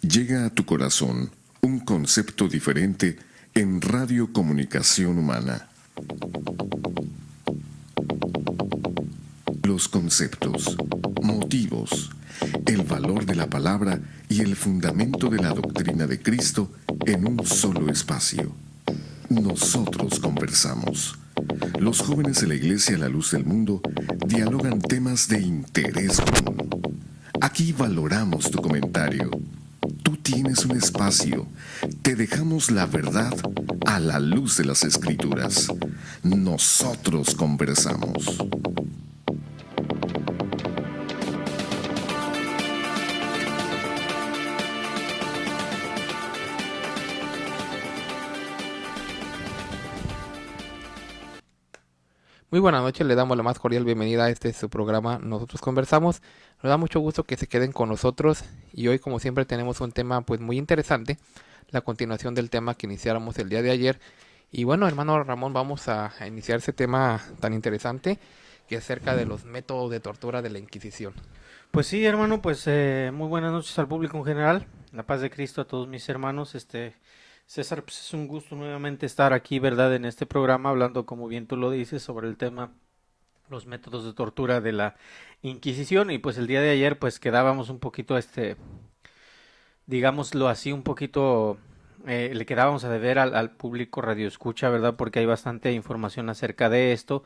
Llega a tu corazón un concepto diferente en Radio Comunicación Humana. Los conceptos, motivos, el valor de la palabra y el fundamento de la doctrina de Cristo en un solo espacio. Nosotros conversamos. Los jóvenes de la Iglesia La Luz del Mundo dialogan temas de interés común. Aquí valoramos tu comentario. Tú tienes un espacio. Te dejamos la verdad a la luz de las Escrituras. Nosotros conversamos. Muy buenas noches, le damos la más cordial bienvenida a su programa Nosotros Conversamos. Nos da mucho gusto que se queden con nosotros y hoy, como siempre, tenemos un tema pues muy interesante, la continuación del tema que iniciáramos el día de ayer. Y bueno, hermano Ramón, vamos a iniciar ese tema tan interesante que es acerca de los métodos de tortura de la Inquisición. Pues sí, hermano, pues muy buenas noches al público en general, la paz de Cristo a todos mis hermanos. César, pues es un gusto nuevamente estar aquí, ¿verdad? En este programa hablando, como bien tú lo dices, sobre el tema, los métodos de tortura de la Inquisición. Y pues el día de ayer pues quedábamos un poquito, digámoslo así, un poquito, le quedábamos a deber al público radio escucha, ¿verdad? Porque hay bastante información acerca de esto,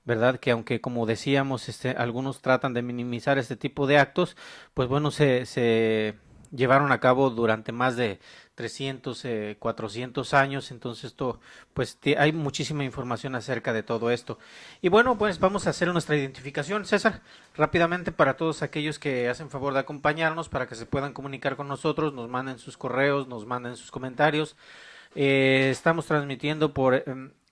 ¿verdad? Que aunque, como decíamos, algunos tratan de minimizar este tipo de actos, pues bueno, se llevaron a cabo durante más de 300, 400 años. Entonces esto, pues hay muchísima información acerca de todo esto. Y bueno, pues vamos a hacer nuestra identificación, César, rápidamente, para todos aquellos que hacen favor de acompañarnos, para que se puedan comunicar con nosotros, nos manden sus correos, nos manden sus comentarios. Estamos transmitiendo por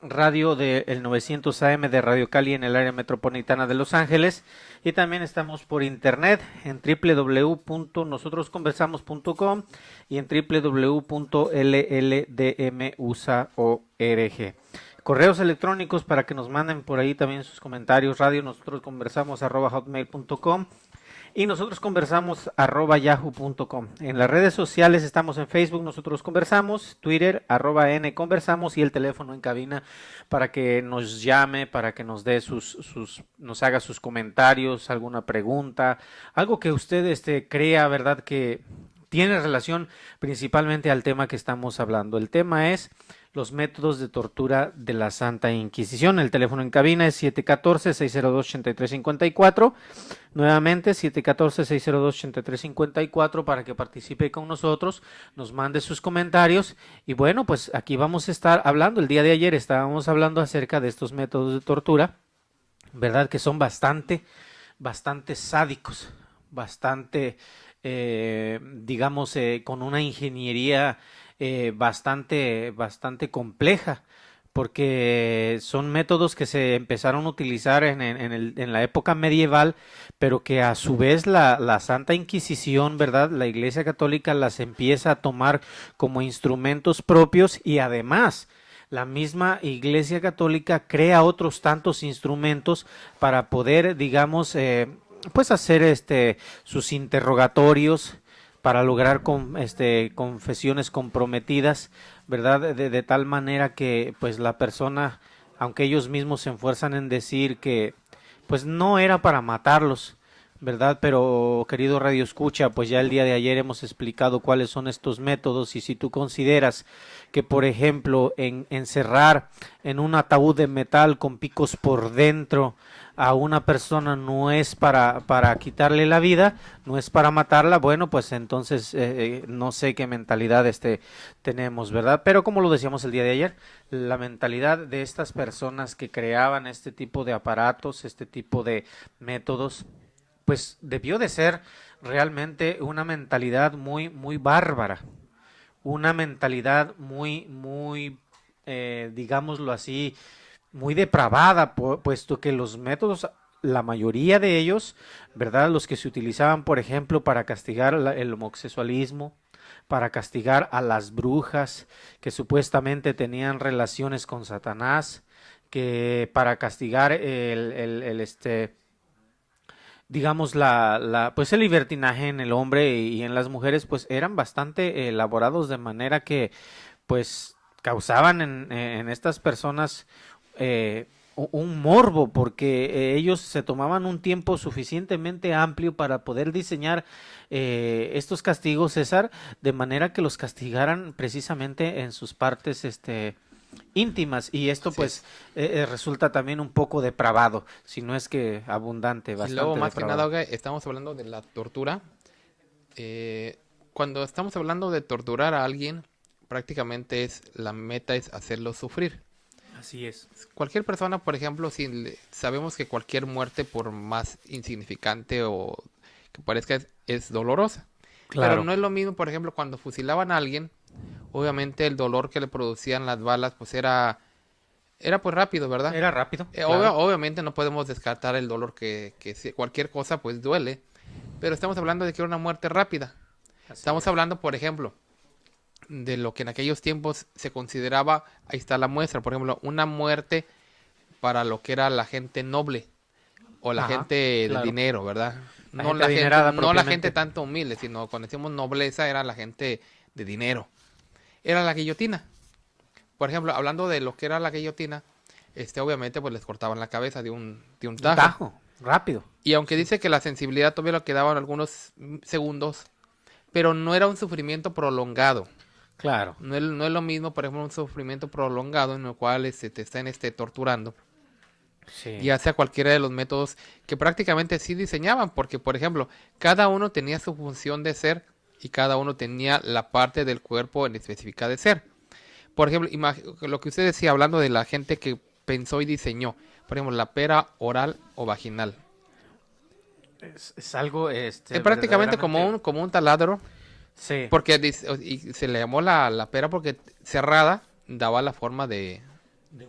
radio del 900 AM de Radio Cali en el área metropolitana de Los Ángeles, y también estamos por internet en www.nosotrosconversamos.com y en www.lldmusa.org. Correos electrónicos para que nos manden por ahí también sus comentarios: radio nosotrosconversamos@hotmail.com y nosotros conversamos @yahoo.com. En las redes sociales estamos en Facebook, Nosotros Conversamos, Twitter, @nconversamos, y el teléfono en cabina para que nos llame, para que nos dé nos haga sus comentarios, alguna pregunta, algo que usted crea, ¿verdad?, que tiene relación principalmente al tema que estamos hablando. El tema es los métodos de tortura de la Santa Inquisición. El teléfono en cabina es 714-602-8354. Nuevamente, 714-602-8354 para que participe con nosotros, nos mande sus comentarios. Y bueno, pues aquí vamos a estar hablando. El día de ayer estábamos hablando acerca de estos métodos de tortura, ¿verdad?, que son bastante sádicos, bastante, digamos, con una ingeniería bastante compleja, porque son métodos que se empezaron a utilizar en la época medieval, pero que a su vez la Santa Inquisición, ¿verdad?, la Iglesia Católica las empieza a tomar como instrumentos propios, y además la misma Iglesia Católica crea otros tantos instrumentos para poder, digamos, pues hacer sus interrogatorios, para lograr confesiones comprometidas, ¿verdad? De tal manera que pues la persona, aunque ellos mismos se esfuerzan en decir que pues no era para matarlos, ¿verdad? Pero, querido Radio Escucha, pues ya el día de ayer hemos explicado cuáles son estos métodos, y si tú consideras que, por ejemplo, encerrar en un ataúd de metal con picos por dentro a una persona no es para quitarle la vida, no es para matarla, bueno, pues entonces no sé qué mentalidad tenemos, ¿verdad? Pero como lo decíamos el día de ayer, la mentalidad de estas personas que creaban este tipo de aparatos, este tipo de métodos, pues debió de ser realmente una mentalidad muy bárbara, una mentalidad muy, digámoslo así, muy depravada, puesto que los métodos, la mayoría de ellos, ¿verdad?, los que se utilizaban, por ejemplo, para castigar el homosexualismo, para castigar a las brujas que supuestamente tenían relaciones con Satanás, que para castigar digamos, pues el libertinaje en el hombre y en las mujeres, pues eran bastante elaborados de manera que, pues, causaban en estas personas un morbo, porque ellos se tomaban un tiempo suficientemente amplio para poder diseñar estos castigos, César, de manera que los castigaran precisamente en sus partes, íntimas, y esto Así pues resulta también un poco depravado, si no es que abundante, Y bastante luego, más que nada, depravado. Olga, estamos hablando de la tortura. Cuando estamos hablando de torturar a alguien, prácticamente la meta es hacerlo sufrir. Así es. Cualquier persona, por ejemplo, si sabemos que cualquier muerte, por más insignificante o que parezca, es dolorosa. Pero Claro. no es lo mismo, por ejemplo, cuando fusilaban a alguien, obviamente el dolor que le producían las balas, pues era pues rápido, ¿verdad? Era rápido, claro. Obviamente no podemos descartar el dolor cualquier cosa pues duele, pero estamos hablando de que era una muerte rápida. Así Estamos es. hablando, por ejemplo, de lo que en aquellos tiempos se consideraba, ahí está la muestra, por ejemplo, una muerte para lo que era la gente noble o la Ajá, gente de claro. dinero, ¿verdad? La No gente la gente, adinerada no la gente propiamente. tanto humilde, sino cuando decimos nobleza era la gente de dinero. Era la guillotina. Por ejemplo, hablando de lo que era la guillotina, obviamente pues les cortaban la cabeza de un Un tajo. tajo, rápido. Y aunque dice que la sensibilidad todavía le quedaban algunos segundos, pero no era un sufrimiento prolongado. Claro. No es lo mismo, por ejemplo, un sufrimiento prolongado en el cual te están torturando, Sí. ya sea cualquiera de los métodos que prácticamente sí diseñaban, porque, por ejemplo, cada uno tenía su función de ser y cada uno tenía la parte del cuerpo en específica de ser. Por ejemplo, lo que usted decía, hablando de la gente que pensó y diseñó, por ejemplo, la pera oral o vaginal. Es algo, Es prácticamente verdaderamente. como un taladro, Sí. porque y se le llamó la pera porque cerrada daba la forma De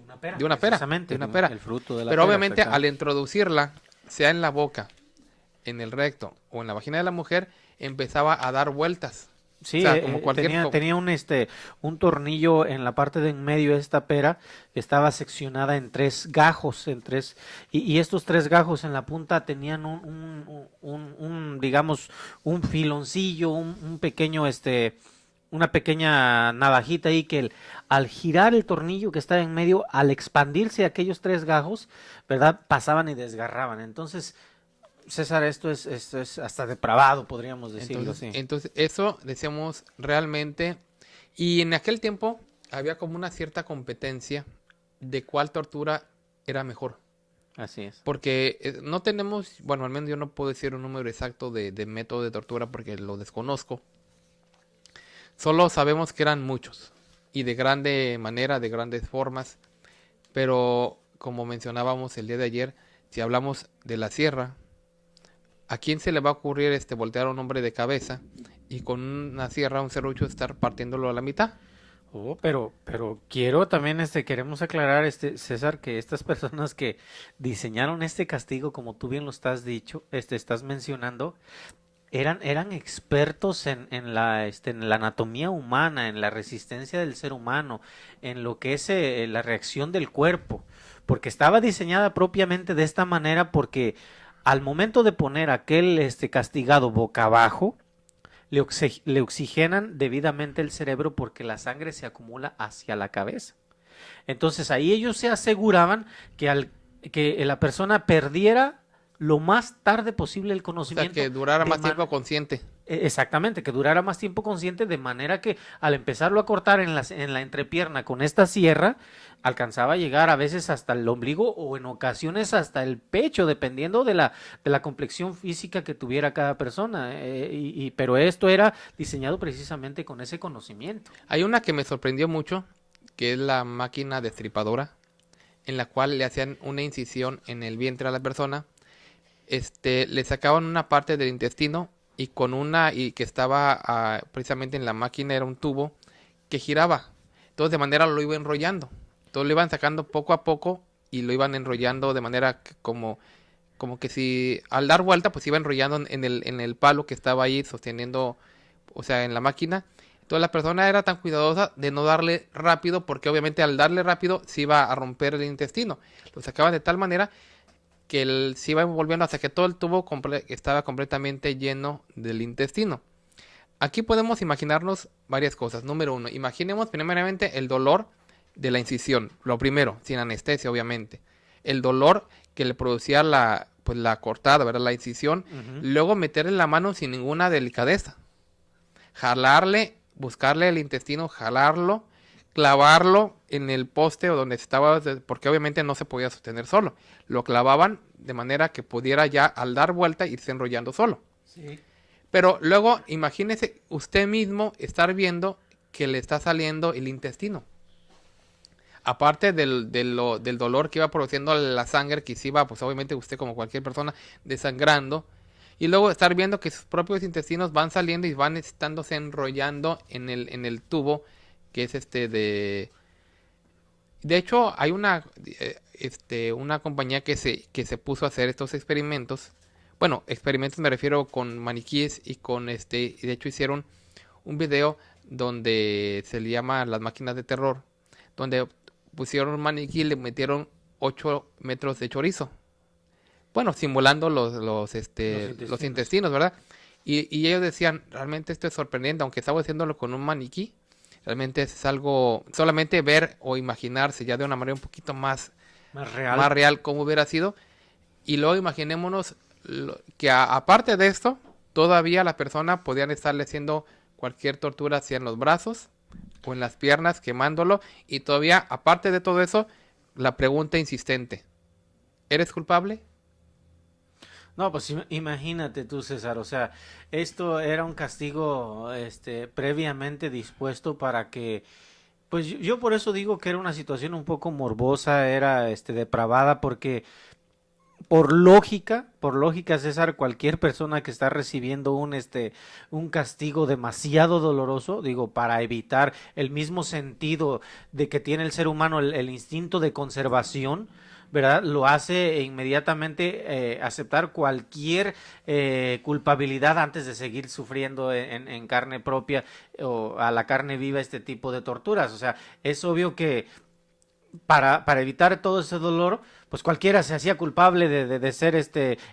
una pera, de una pera, precisamente, de una pera. el fruto de la Pero pera, obviamente al exactamente. introducirla, sea en la boca, en el recto o en la vagina de la mujer, empezaba a dar vueltas. O Sí, sea, como cualquier... tenía un tornillo en la parte de en medio de esta pera que estaba seccionada en tres gajos, y estos tres gajos en la punta tenían digamos, un filoncillo, un pequeño, una pequeña navajita ahí que al girar el tornillo que estaba en medio, al expandirse aquellos tres gajos, ¿verdad? Pasaban y desgarraban. Entonces, César, esto es hasta depravado, podríamos decirlo así. Entonces, eso decíamos realmente. Y en aquel tiempo había como una cierta competencia de cuál tortura era mejor. Así es. Porque no tenemos, bueno, al menos yo no puedo decir un número exacto de método de tortura porque lo desconozco. Solo sabemos que eran muchos y de grande manera, de grandes formas. Pero como mencionábamos el día de ayer, si hablamos de la sierra, ¿a quién se le va a ocurrir voltear a un hombre de cabeza y con una sierra, un serrucho, estar partiéndolo a la mitad? Oh, pero quiero también, queremos aclarar, César, que estas personas que diseñaron este castigo, como tú bien lo estás dicho, estás mencionando, eran expertos en la anatomía humana, en la resistencia del ser humano, en lo que es la reacción del cuerpo, porque estaba diseñada propiamente de esta manera, porque al momento de poner aquel castigado boca abajo, le oxigenan debidamente el cerebro porque la sangre se acumula hacia la cabeza. Entonces ahí ellos se aseguraban que la persona perdiera lo más tarde posible el O sea, conocimiento. que durara más tiempo consciente. Exactamente, que durara más tiempo consciente, de manera que al empezarlo a cortar en la entrepierna con esta sierra, alcanzaba a llegar a veces hasta el ombligo o en ocasiones hasta el pecho, dependiendo de la complexión física que tuviera cada persona. Pero esto era diseñado precisamente con ese conocimiento. Hay una que me sorprendió mucho, que es la máquina destripadora, en la cual le hacían una incisión en el vientre a la persona, le sacaban una parte del intestino y que estaba precisamente en la máquina era un tubo que giraba. Entonces de manera lo iba enrollando. Entonces lo iban sacando poco a poco y lo iban enrollando de manera como que si al dar vuelta pues iba enrollando en el palo que estaba ahí sosteniendo, o sea, en la máquina. Entonces la persona era tan cuidadosa de no darle rápido porque obviamente al darle rápido se iba a romper el intestino. Lo sacaban de tal manera que se iba envolviendo hasta que todo el tubo estaba completamente lleno del intestino. Aquí podemos imaginarnos varias cosas. Número uno, imaginemos primeramente el dolor de la incisión. Lo primero, sin anestesia, obviamente. El dolor que le producía la cortada, ¿verdad? La incisión. Luego meterle la mano sin ninguna delicadeza. Jalarle, buscarle el intestino, jalarlo, clavarlo en el poste o donde estaba, porque obviamente no se podía sostener solo. Lo clavaban de manera que pudiera ya al dar vuelta irse enrollando solo. Sí. Pero luego imagínese usted mismo estar viendo que le está saliendo el intestino. Aparte del dolor que iba produciendo la sangre, que se iba, pues obviamente usted como cualquier persona, desangrando. Y luego estar viendo que sus propios intestinos van saliendo y van estándose enrollando en el tubo, que es de hecho, hay una compañía que se puso a hacer estos experimentos. Bueno, experimentos me refiero con maniquíes y y de hecho hicieron un video donde se le llama Las Máquinas de Terror, donde pusieron un maniquí y le metieron 8 metros de chorizo. Bueno, simulando los intestinos, ¿verdad? Y ellos decían, realmente esto es sorprendente, aunque estaba haciéndolo con un maniquí, realmente es algo, solamente ver o imaginarse ya de una manera un poquito más real cómo hubiera sido. Y luego imaginémonos que aparte de esto, todavía la persona podían estarle haciendo cualquier tortura hacia en los brazos o en las piernas, quemándolo. Y todavía, aparte de todo eso, la pregunta insistente, ¿eres culpable? No, pues imagínate tú, César, o sea, esto era un castigo previamente dispuesto para que, pues yo por eso digo que era una situación un poco morbosa, era depravada, porque por lógica, César, cualquier persona que está recibiendo un castigo demasiado doloroso, digo, para evitar el mismo sentido de que tiene el ser humano, el instinto de conservación, ¿verdad? Lo hace inmediatamente aceptar cualquier culpabilidad antes de seguir sufriendo en carne propia o a la carne viva este tipo de torturas. O sea, es obvio que para evitar todo ese dolor, pues cualquiera se hacía culpable de ser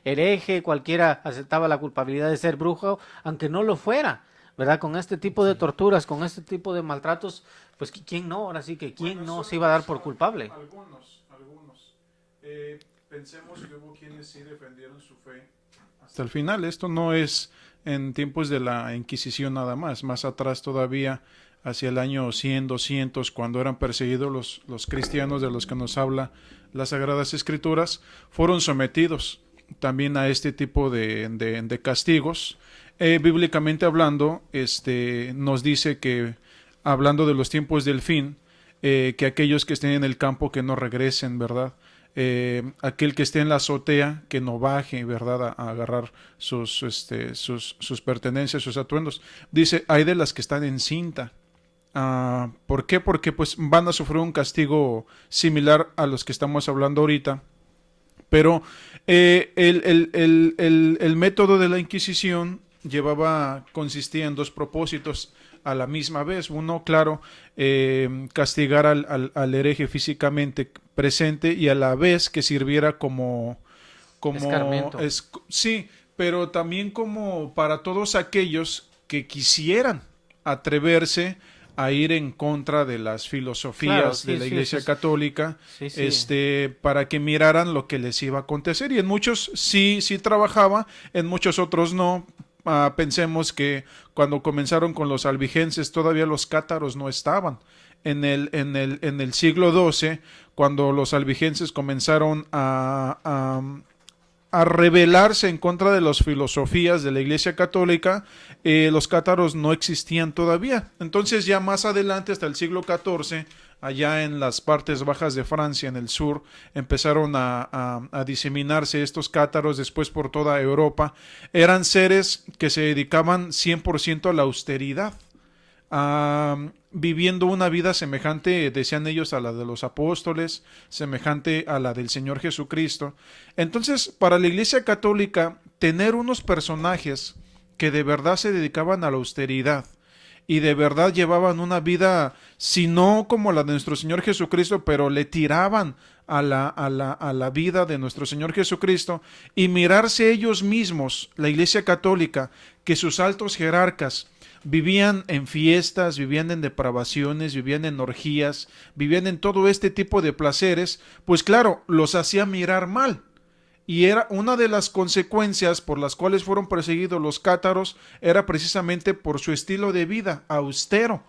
hereje, cualquiera aceptaba la culpabilidad de ser brujo, aunque no lo fuera, ¿verdad? Con este tipo de torturas, con este tipo de maltratos, pues ¿quién no? Ahora sí que ¿quién no se iba a dar por culpable? Algunos. Pensemos que hubo quienes sí defendieron su fe hasta el final. Esto no es en tiempos de la Inquisición nada más atrás todavía, hacia el año 100, 200, cuando eran perseguidos los cristianos de los que nos habla las Sagradas Escrituras, fueron sometidos también a este tipo de castigos. Bíblicamente hablando, nos dice que, hablando de los tiempos del fin, que aquellos que estén en el campo que no regresen, ¿verdad? Aquel que esté en la azotea que no baje, ¿verdad? A agarrar sus pertenencias, sus atuendos. Dice, hay de las que están en cinta. ¿Por qué? Porque pues van a sufrir un castigo similar a los que estamos hablando ahorita. Pero el método de la Inquisición consistía en dos propósitos a la misma vez. Uno, claro, castigar al hereje físicamente presente, y a la vez que sirviera como escarmiento. Sí, pero también como para todos aquellos que quisieran atreverse a ir en contra de las filosofías de la Iglesia Católica, para que miraran lo que les iba a acontecer. Y en muchos sí trabajaba, en muchos otros no. Pensemos que cuando comenzaron con los albigenses, todavía los cátaros no estaban. En el siglo XII, cuando los albigenses comenzaron a rebelarse en contra de las filosofías de la Iglesia Católica, los cátaros no existían todavía. Entonces ya más adelante, hasta el siglo XIV, allá en las partes bajas de Francia, en el sur, empezaron a diseminarse estos cátaros, después por toda Europa. Eran seres que se dedicaban 100% a la austeridad, viviendo una vida semejante, decían ellos, a la de los apóstoles, semejante a la del Señor Jesucristo. Entonces, para la Iglesia Católica, tener unos personajes que de verdad se dedicaban a la austeridad y de verdad llevaban una vida, si no como la de nuestro Señor Jesucristo, pero le tiraban a la vida de nuestro Señor Jesucristo, y mirarse ellos mismos, la Iglesia Católica, que sus altos jerarcas vivían en fiestas, vivían en depravaciones, vivían en orgías, vivían en todo este tipo de placeres, pues claro, los hacía mirar mal. Y era una de las consecuencias por las cuales fueron perseguidos los cátaros, era precisamente por su estilo de vida austero.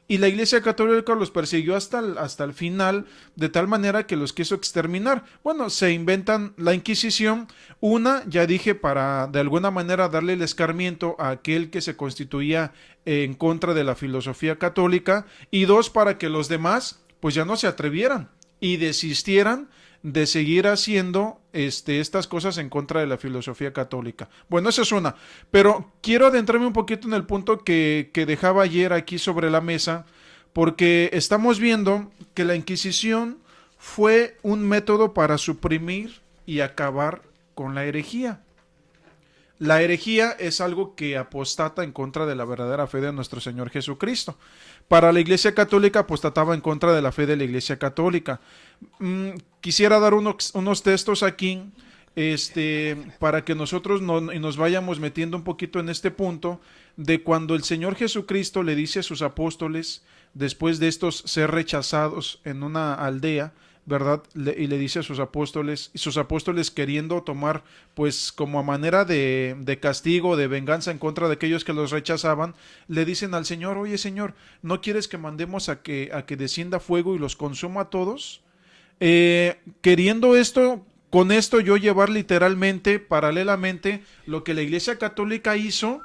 Y la Iglesia Católica los persiguió hasta el final, de tal manera que los quiso exterminar. Bueno, se inventan la Inquisición, una, ya dije, para de alguna manera darle el escarmiento a aquel que se constituía en contra de la filosofía católica, y dos, para que los demás pues ya no se atrevieran y desistieran de seguir haciendo estas cosas en contra de la filosofía católica. Bueno, esa es una, pero quiero adentrarme un poquito en el punto que dejaba ayer aquí sobre la mesa, porque estamos viendo que la Inquisición fue un método para suprimir y acabar con la herejía. La herejía es algo que apostata en contra de la verdadera fe de nuestro Señor Jesucristo. Para la Iglesia Católica apostataba en contra de la fe de la Iglesia Católica. Quisiera dar unos textos aquí para que nosotros nos vayamos metiendo un poquito en este punto de cuando el Señor Jesucristo le dice a sus apóstoles, después de estos ser rechazados en una aldea, ¿verdad? Y le dice a sus apóstoles, y sus apóstoles queriendo tomar, pues como a manera de castigo, de venganza en contra de aquellos que los rechazaban, le dicen al Señor, oye Señor, ¿no quieres que mandemos a que descienda fuego y los consuma a todos? Queriendo con esto yo llevar literalmente, paralelamente, lo que la Iglesia Católica hizo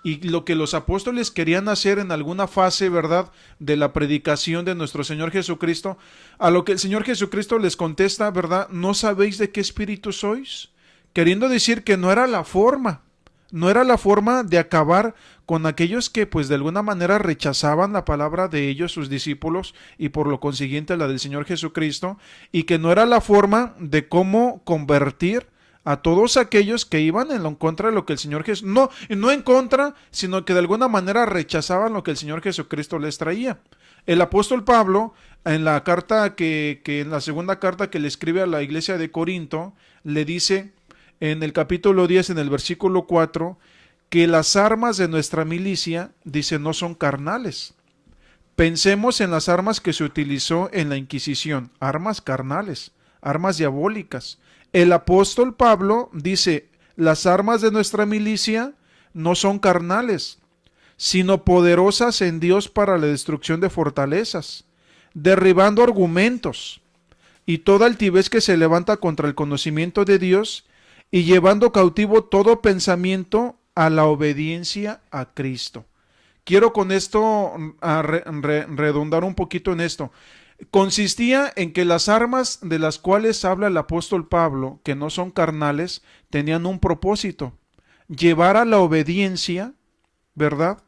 y lo que los apóstoles querían hacer en alguna fase, ¿verdad?, de la predicación de nuestro Señor Jesucristo, a lo que el Señor Jesucristo les contesta, ¿verdad?, ¿no sabéis de qué espíritu sois? Queriendo decir que no era la forma de acabar con aquellos que pues de alguna manera rechazaban la palabra de ellos, sus discípulos, y por lo consiguiente la del Señor Jesucristo, y que no era la forma de cómo convertir a todos aquellos que iban en contra de lo que el Señor Jesús, no en contra, sino que de alguna manera rechazaban lo que el Señor Jesucristo les traía. El apóstol Pablo, en la carta en la segunda carta que le escribe a la iglesia de Corinto, le dice en el capítulo 10, en el versículo 4, que las armas de nuestra milicia, dice, no son carnales. Pensemos en las armas que se utilizó en la Inquisición, armas carnales, armas diabólicas. El apóstol Pablo dice, las armas de nuestra milicia no son carnales, sino poderosas en Dios para la destrucción de fortalezas, derribando argumentos y toda altivez que se levanta contra el conocimiento de Dios y llevando cautivo todo pensamiento a la obediencia a Cristo. Quiero con esto redundar un poquito en esto. Consistía en que las armas de las cuales habla el apóstol Pablo, que no son carnales, tenían un propósito: llevar a la obediencia, ¿verdad?,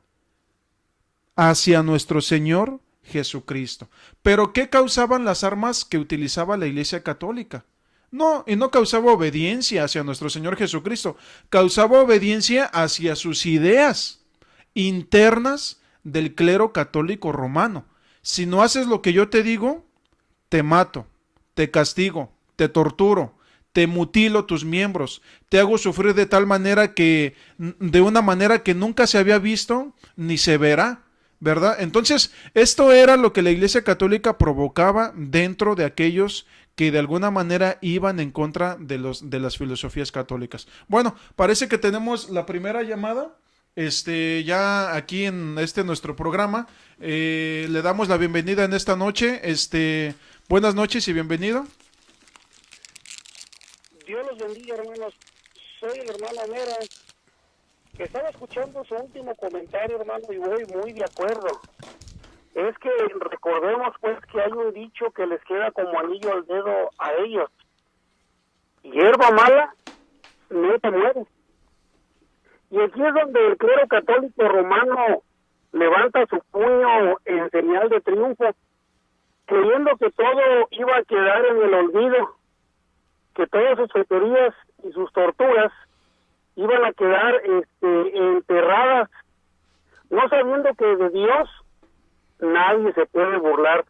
hacia nuestro Señor Jesucristo. ¿Pero qué causaban las armas que utilizaba la Iglesia Católica? No causaba obediencia hacia nuestro Señor Jesucristo, causaba obediencia hacia sus ideas internas del clero católico romano. Si no haces lo que yo te digo, te mato, te castigo, te torturo, te mutilo tus miembros, te hago sufrir de tal manera de una manera que nunca se había visto ni se verá, ¿verdad? Entonces, esto era lo que la Iglesia Católica provocaba dentro de aquellos que de alguna manera iban en contra de las filosofías católicas. Bueno, parece que tenemos la primera llamada. Ya aquí en nuestro programa, le damos la bienvenida en esta noche. Buenas noches y bienvenido. Dios los bendiga, hermanos. Soy el hermano Mera. Estaba escuchando su último comentario, hermano, y voy muy de acuerdo. Es que recordemos pues que hay un dicho que les queda como anillo al dedo a ellos: hierba mala no te muere. Y aquí es donde el clero católico romano levanta su puño en señal de triunfo, creyendo que todo iba a quedar en el olvido, que todas sus fechorías y sus torturas iban a quedar enterradas no sabiendo que de Dios nadie se puede burlar,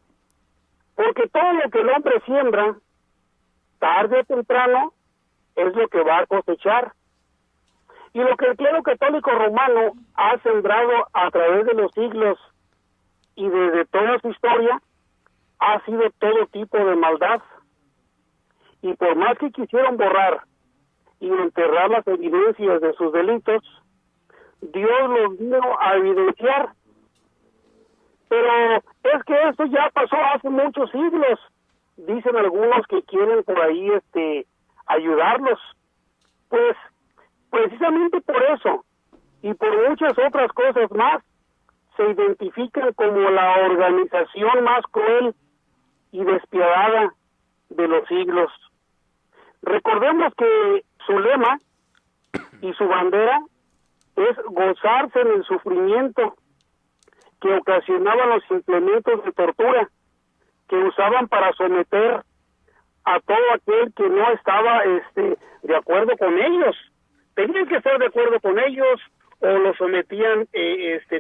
porque todo lo que el hombre siembra, tarde o temprano, es lo que va a cosechar. Y lo que el clero católico romano ha sembrado a través de los siglos y desde toda su historia, ha sido todo tipo de maldad. Y por más que quisieron borrar y enterrar las evidencias de sus delitos, Dios los vino a evidenciar. Pero es que esto ya pasó hace muchos siglos. Dicen algunos que quieren por ahí ayudarlos. Pues precisamente por eso y por muchas otras cosas más se identifican como la organización más cruel y despiadada de los siglos. Recordemos que su lema y su bandera es gozarse en el sufrimiento que ocasionaban los implementos de tortura que usaban para someter a todo aquel que no estaba de acuerdo con ellos. Tenían que estar de acuerdo con ellos o lo sometían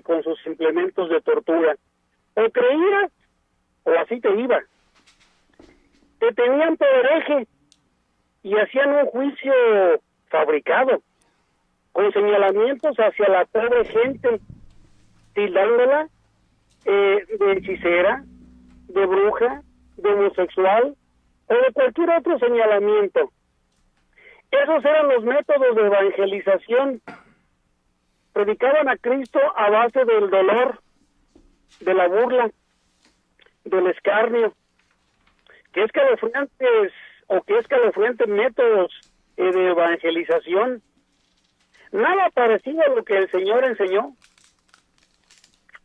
con sus implementos de tortura. O creías o así te iba. Te tenían por hereje y hacían un juicio fabricado con señalamientos hacia la pobre gente, tildándola de hechicera, de bruja, de homosexual o de cualquier otro señalamiento. Esos eran los métodos de evangelización. Predicaban a Cristo a base del dolor, de la burla, del escarnio. Qué escalofriantes métodos de evangelización. Nada parecido a lo que el Señor enseñó.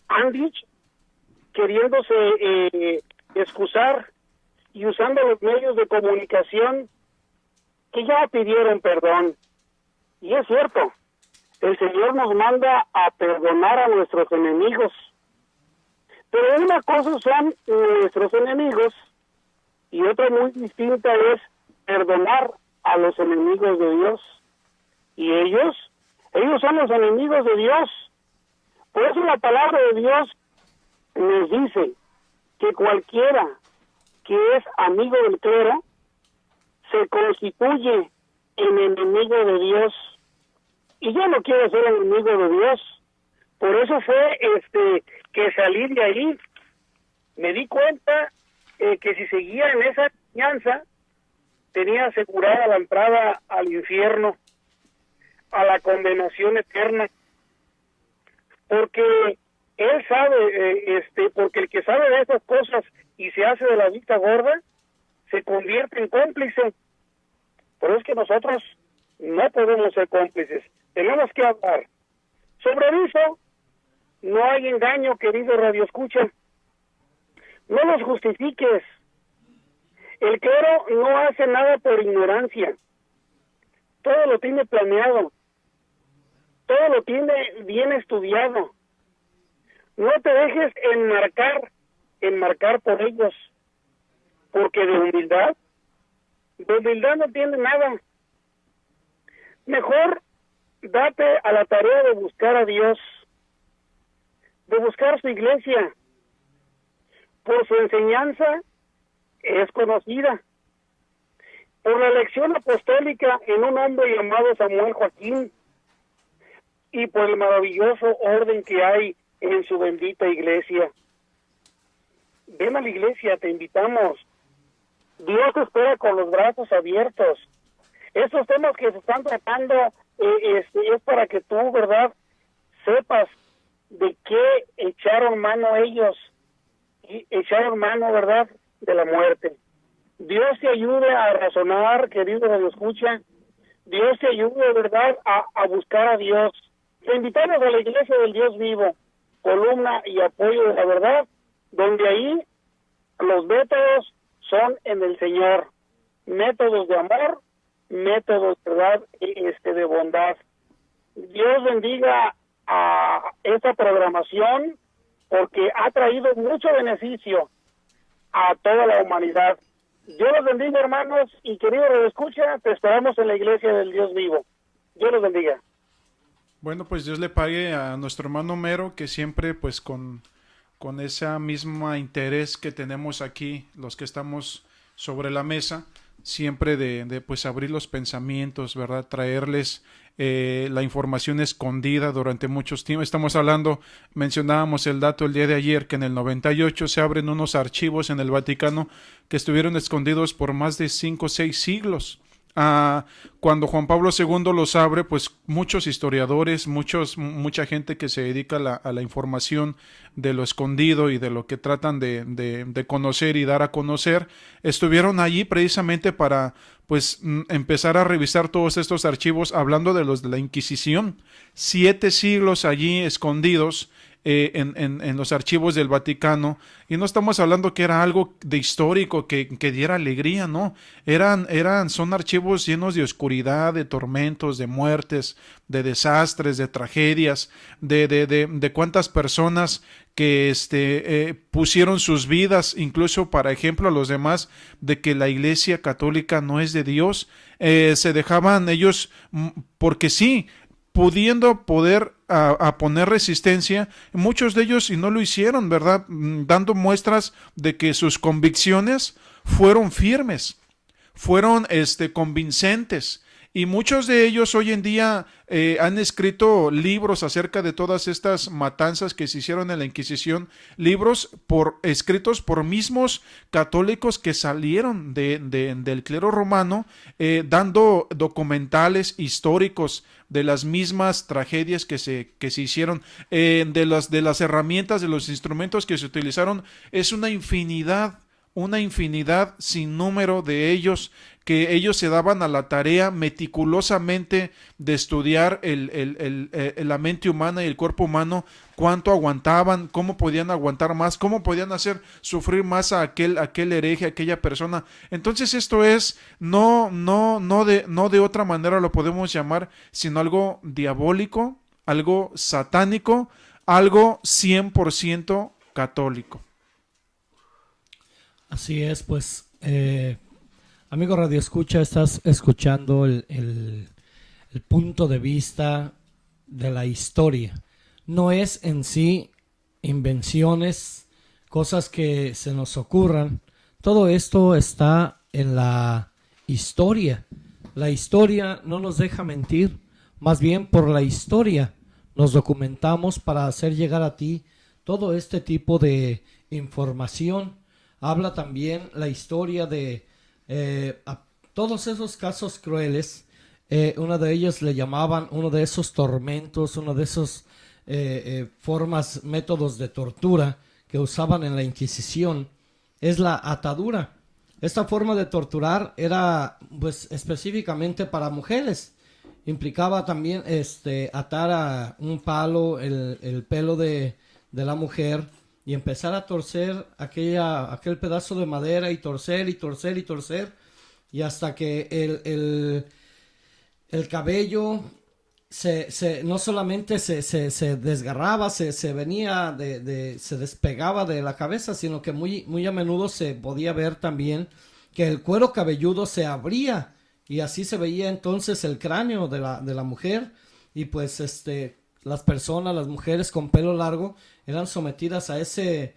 Han dicho, queriéndose excusar y usando los medios de comunicación, que ya pidieron perdón. Y es cierto, el Señor nos manda a perdonar a nuestros enemigos. Pero una cosa son nuestros enemigos y otra muy distinta es perdonar a los enemigos de Dios. Y ellos son los enemigos de Dios. Por eso la palabra de Dios nos dice que cualquiera que es amigo del clero se constituye en enemigo de Dios. Y yo no quiero ser enemigo de Dios. Por eso fue que salí de ahí. Me di cuenta que si seguía en esa enseñanza tenía asegurada la entrada al infierno, a la condenación eterna. Porque él sabe, porque el que sabe de esas cosas y se hace de la vista gorda, se convierte en cómplice. Por eso es que nosotros no podemos ser cómplices. Tenemos que hablar. Sobre eso, no hay engaño, querido radioescucha. No los justifiques. El clero no hace nada por ignorancia. Todo lo tiene planeado. Todo lo tiene bien estudiado. No te dejes enmarcar por ellos. Porque de humildad no tiene nada. Mejor date a la tarea de buscar a Dios, de buscar su iglesia. Por su enseñanza es conocida. Por la elección apostólica en un hombre llamado Samuel Joaquín y por el maravilloso orden que hay en su bendita iglesia. Ven a la iglesia, te invitamos. Dios te espera con los brazos abiertos. Estos temas que se están tratando es para que tú, ¿verdad?, sepas de qué echaron mano ellos. Y echaron mano, ¿verdad?, de la muerte. Dios te ayude a razonar, querido radioescucha. Dios te ayude, ¿verdad?, a buscar a Dios. Te invitamos a la Iglesia del Dios Vivo, columna y apoyo de la verdad, donde ahí los métodos son en el Señor. Métodos de amor, métodos, ¿verdad?, de bondad. Dios bendiga a esta programación porque ha traído mucho beneficio a toda la humanidad. Dios los bendiga, hermanos, y querido radioescucha, te esperamos en la Iglesia del Dios Vivo. Dios los bendiga. Bueno, pues Dios le pague a nuestro hermano Mero, que siempre pues con ese mismo interés que tenemos aquí, los que estamos sobre la mesa, siempre de pues abrir los pensamientos, ¿verdad? Traerles la información escondida durante muchos tiempos. Estamos hablando, mencionábamos el dato el día de ayer, que en el 98 se abren unos archivos en el Vaticano que estuvieron escondidos por más de 5 o 6 siglos. Cuando Juan Pablo II los abre, pues muchos historiadores, mucha gente que se dedica a la información de lo escondido y de lo que tratan de conocer y dar a conocer, estuvieron allí precisamente para pues empezar a revisar todos estos archivos, hablando de los de la Inquisición, 7 siglos allí escondidos en los archivos del Vaticano, y no estamos hablando que era algo de histórico que diera alegría, no, son archivos llenos de oscuridad, de tormentos, de muertes, de desastres, de tragedias, de cuántas personas que pusieron sus vidas, incluso para ejemplo a los demás, de que la Iglesia Católica no es de Dios, se dejaban ellos, porque sí, pudiendo a poner resistencia, muchos de ellos y no lo hicieron, ¿verdad? Dando muestras de que sus convicciones fueron firmes, fueron convincentes, y muchos de ellos hoy en día han escrito libros acerca de todas estas matanzas que se hicieron en la Inquisición, libros escritos por mismos católicos que salieron del clero romano, dando documentales históricos de las mismas tragedias que se hicieron, de las herramientas, de los instrumentos que se utilizaron. Es una infinidad sin número de ellos, que ellos se daban a la tarea meticulosamente de estudiar la mente humana y el cuerpo humano, cuánto aguantaban, cómo podían aguantar más, cómo podían hacer sufrir más a aquel hereje, a aquella persona. Entonces esto es, no de otra manera lo podemos llamar, sino algo diabólico, algo satánico, algo 100% católico. Así es, pues, amigo Radio Escucha, estás escuchando el punto de vista de la historia. No es en sí invenciones, cosas que se nos ocurran. Todo esto está en la historia. La historia no nos deja mentir, más bien por la historia nos documentamos para hacer llegar a ti todo este tipo de información. Habla también la historia de a todos esos casos crueles. Uno de ellos le llamaban uno de esos tormentos, uno de esos formas, métodos de tortura que usaban en la Inquisición, es la atadura. Esta forma de torturar era pues específicamente para mujeres. Implicaba también atar a un palo el pelo de la mujer y empezar a torcer aquel pedazo de madera, y torcer y torcer y torcer, y hasta que el cabello no solamente se desgarraba, se venía se despegaba de la cabeza, sino que muy a menudo se podía ver también que el cuero cabelludo se abría, y así se veía entonces el cráneo de la mujer. Y pues las personas, las mujeres con pelo largo, eran sometidas a ese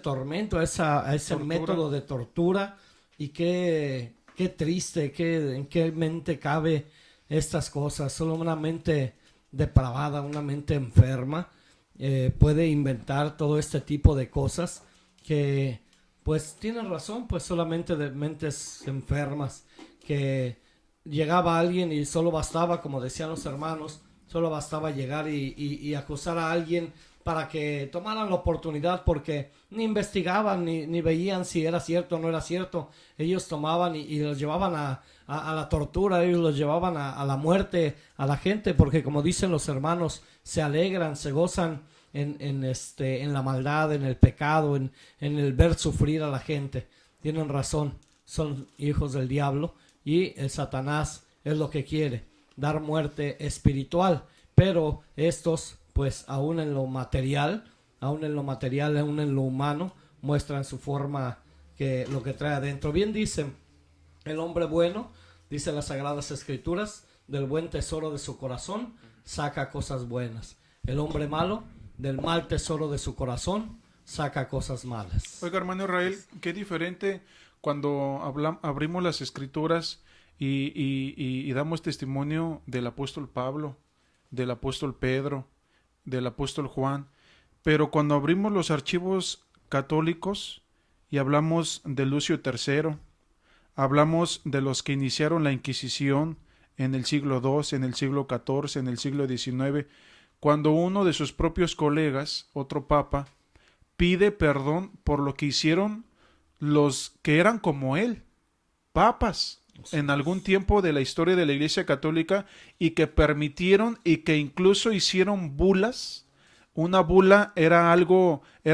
tormento, a ese método de tortura. Y qué triste, en qué mente cabe estas cosas. Solo una mente depravada, una mente enferma puede inventar todo este tipo de cosas, que pues tienen razón, pues solamente de mentes enfermas, que llegaba alguien y solo bastaba, como decían los hermanos, solo bastaba llegar y acusar a alguien para que tomaran la oportunidad, porque ni investigaban ni veían si era cierto o no era cierto. Ellos tomaban y los llevaban a la tortura, ellos los llevaban a la muerte a la gente, porque como dicen los hermanos, se alegran, se gozan en la maldad, en el pecado, en el ver sufrir a la gente. Tienen razón, son hijos del diablo, y el Satanás es lo que quiere, dar muerte espiritual. Pero estos, pues aún en lo material, aún en lo humano, muestran su forma, que lo que trae adentro. Bien dicen, el hombre bueno, dice las Sagradas Escrituras, del buen tesoro de su corazón saca cosas buenas. El hombre malo, del mal tesoro de su corazón, saca cosas malas. Oiga, hermano Israel, qué diferente cuando abrimos las escrituras y damos testimonio del apóstol Pablo, del apóstol Pedro, del apóstol Juan, pero cuando abrimos los archivos católicos y hablamos de Lucio III, hablamos de los que iniciaron la Inquisición en el siglo II, en el siglo XIV, en el siglo XIX, cuando uno de sus propios colegas, otro papa, pide perdón por lo que hicieron los que eran como él, papas, en algún tiempo de la historia de la Iglesia Católica, y que permitieron y que incluso hicieron bulas. Una bula era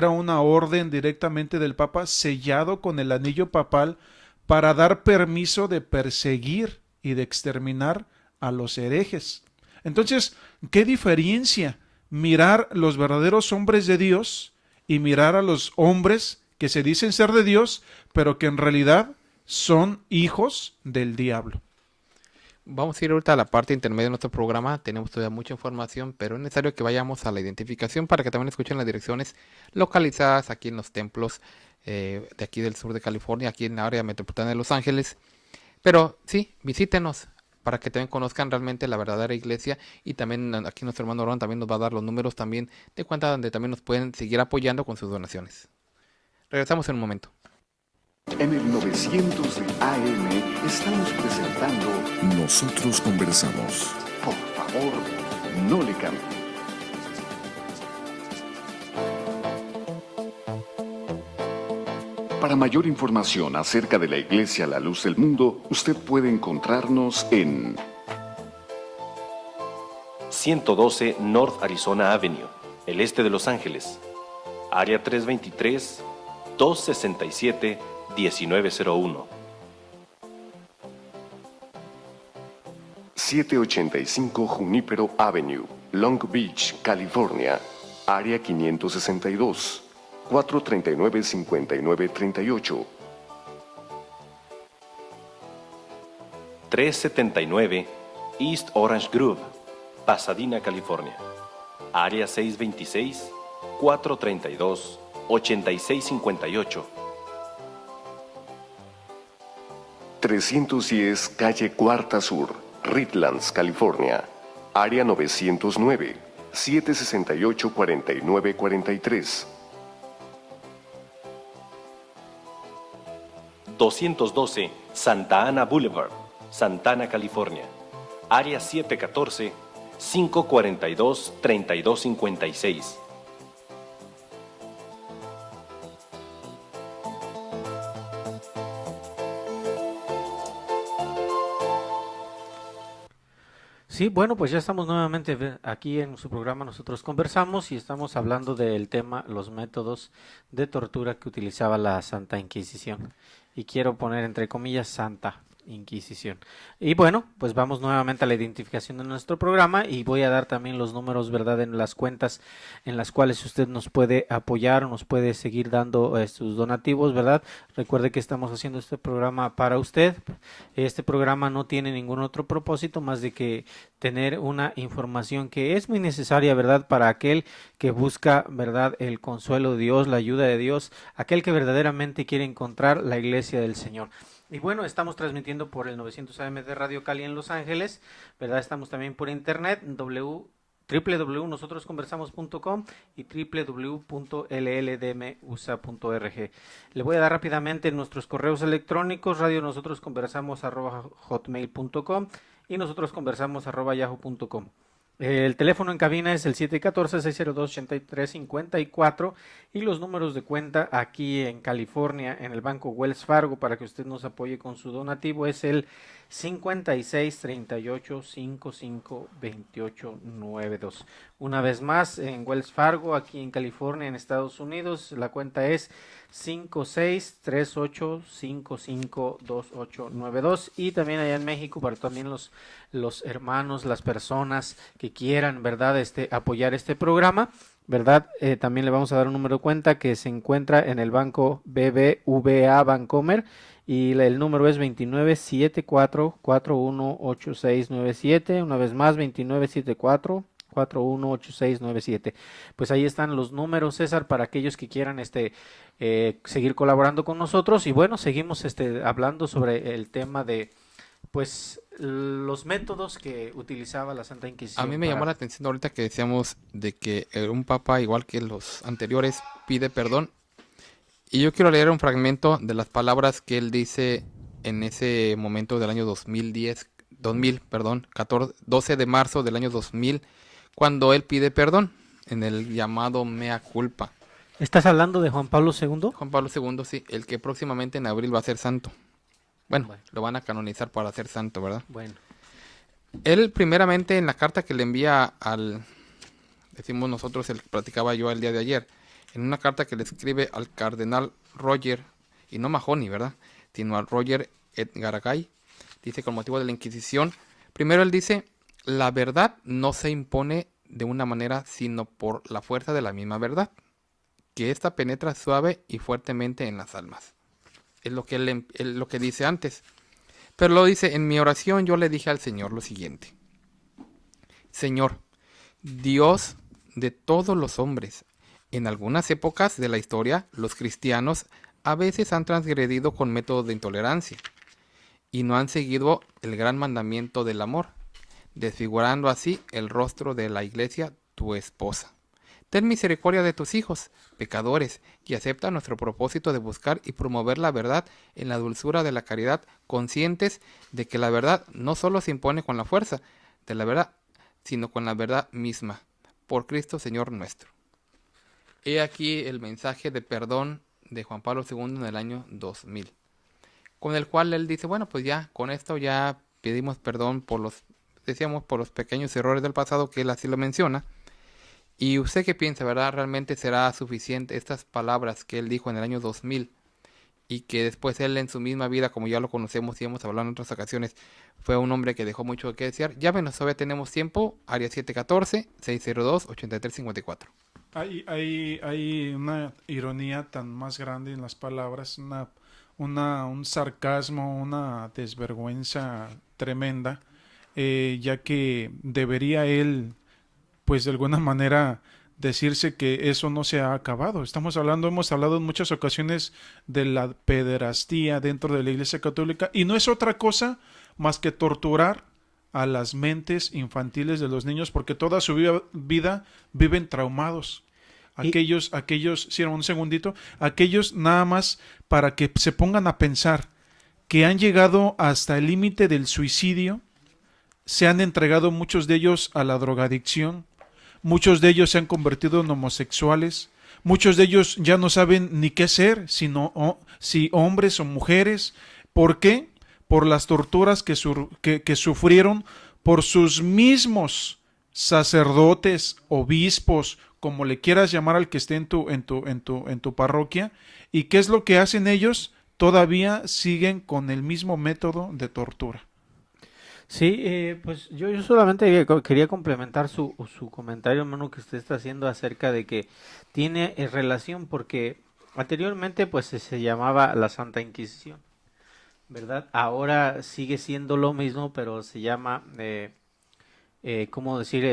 una orden directamente del Papa sellado con el anillo papal para dar permiso de perseguir y de exterminar a los herejes. Entonces, ¿qué diferencia mirar los verdaderos hombres de Dios y mirar a los hombres que se dicen ser de Dios, pero que en realidad son hijos del diablo? Vamos a ir ahorita a la parte intermedia de nuestro programa. Tenemos todavía mucha información, pero es necesario que vayamos a la identificación para que también escuchen las direcciones localizadas aquí en los templos de aquí del sur de California, aquí en la área metropolitana de Los Ángeles. Pero sí, visítenos para que también conozcan realmente la verdadera iglesia, y también aquí nuestro hermano Ron también nos va a dar los números también de cuenta donde también nos pueden seguir apoyando con sus donaciones. Regresamos en un momento. En el 900 de AM estamos presentando Nosotros Conversamos. Por favor, no le cambie. Para mayor información acerca de la Iglesia La Luz del Mundo, usted puede encontrarnos en 112 North Arizona Avenue, el este de Los Ángeles, área 323-267-1901. 785 Junipero Avenue, Long Beach, California, área 562. 439-5938. 379 East Orange Grove, Pasadena, California. Área 626-432-8658. 310 Calle Cuarta Sur, Redlands, California. Área 909-768-4943. 212 Santa Ana Boulevard, Santana, California. Área 714-542-3256. Sí, bueno, pues ya estamos nuevamente aquí en su programa Nosotros Conversamos, y estamos hablando del tema, los métodos de tortura que utilizaba la Santa Inquisición. Y quiero poner entre comillas Santa Inquisición. Y bueno, pues vamos nuevamente a la identificación de nuestro programa, y voy a dar también los números, ¿verdad?, en las cuentas en las cuales usted nos puede apoyar o nos puede seguir dando sus donativos, ¿verdad? Recuerde que estamos haciendo este programa para usted. Este programa no tiene ningún otro propósito más de que tener una información que es muy necesaria, ¿verdad?, para aquel que busca, ¿verdad?, el consuelo de Dios, la ayuda de Dios, aquel que verdaderamente quiere encontrar la iglesia del Señor. Y bueno, estamos transmitiendo por el 900 AM de Radio Cali en Los Ángeles, ¿verdad? Estamos también por internet, www.nosotrosconversamos.com y www.lldmusa.org. Le voy a dar rápidamente nuestros correos electrónicos: radionosotrosconversamos@hotmail.com y nosotrosconversamos@yahoo.com. El teléfono en cabina es el 714-602-8354, y los números de cuenta aquí en California en el Banco Wells Fargo para que usted nos apoye con su donativo es el 5638-552892. Una vez más, en Wells Fargo, aquí en California, en Estados Unidos, la cuenta es 5638-552892, y también allá en México para también los hermanos, las personas que quieran, ¿verdad?, apoyar este programa, ¿verdad? También le vamos a dar un número de cuenta que se encuentra en el banco BBVA Bancomer, y el número es 2974-418697, una vez más 2974-418697. Pues ahí están los números, César, para aquellos que quieran seguir colaborando con nosotros. Y bueno, seguimos hablando sobre el tema de pues los métodos que utilizaba la Santa Inquisición. A mí me llamó la atención ahorita que decíamos de que un papa, igual que los anteriores, pide perdón. Y yo quiero leer un fragmento de las palabras que él dice en ese momento del año 12 de marzo del año 2000, cuando él pide perdón en el llamado Mea Culpa. ¿Estás hablando de Juan Pablo II? Juan Pablo II, sí, el que próximamente en abril va a ser santo. Bueno, lo van a canonizar para ser santo, ¿verdad? Bueno. Él primeramente en la carta que le envía decimos nosotros, el que platicaba yo el día de ayer, en una carta que le escribe al cardenal Roger, y no Mahony, ¿verdad?, sino al Roger Edgaragay, dice con motivo de la Inquisición, primero él dice, la verdad no se impone de una manera sino por la fuerza de la misma verdad, que ésta penetra suave y fuertemente en las almas. Es lo que él lo que dice antes. Pero lo dice, en mi oración yo le dije al Señor lo siguiente. Señor, Dios de todos los hombres, en algunas épocas de la historia, los cristianos a veces han transgredido con métodos de intolerancia y no han seguido el gran mandamiento del amor, desfigurando así el rostro de la Iglesia, tu esposa. Ten misericordia de tus hijos, pecadores, y acepta nuestro propósito de buscar y promover la verdad en la dulzura de la caridad, conscientes de que la verdad no solo se impone con la fuerza de la verdad, sino con la verdad misma, por Cristo Señor nuestro. He aquí el mensaje de perdón de Juan Pablo II en el año 2000, con el cual él dice, bueno, pues ya, con esto ya pedimos perdón por los pequeños errores del pasado, que él así lo menciona. ¿Y usted qué piensa, verdad? ¿Realmente será suficiente estas palabras que él dijo en el año 2000 y que después él en su misma vida, como ya lo conocemos y hemos hablado en otras ocasiones, fue un hombre que dejó mucho que desear? Llámenos, todavía tenemos tiempo, área 714-602-8354. Hay una ironía tan más grande en las palabras, un sarcasmo, una desvergüenza tremenda, ya que debería él, pues de alguna manera, decirse que eso no se ha acabado. Hemos hablado en muchas ocasiones de la pederastía dentro de la Iglesia Católica, y no es otra cosa más que torturar a las mentes infantiles de los niños, porque toda su vida viven traumados. Aquellos, sí, un segundito, aquellos nada más para que se pongan a pensar que han llegado hasta el límite del suicidio, se han entregado muchos de ellos a la drogadicción, muchos de ellos se han convertido en homosexuales, muchos de ellos ya no saben ni qué ser, si hombres o mujeres. ¿Por qué? Por las torturas que sufrieron por sus mismos sacerdotes, obispos, como le quieras llamar al que esté en tu parroquia. ¿Y qué es lo que hacen ellos? Todavía siguen con el mismo método de tortura. Sí, pues yo solamente quería complementar su comentario, hermano, que usted está haciendo acerca de que tiene relación, porque anteriormente pues se llamaba la Santa Inquisición, ¿verdad? Ahora sigue siendo lo mismo, pero se llama, ¿cómo decir?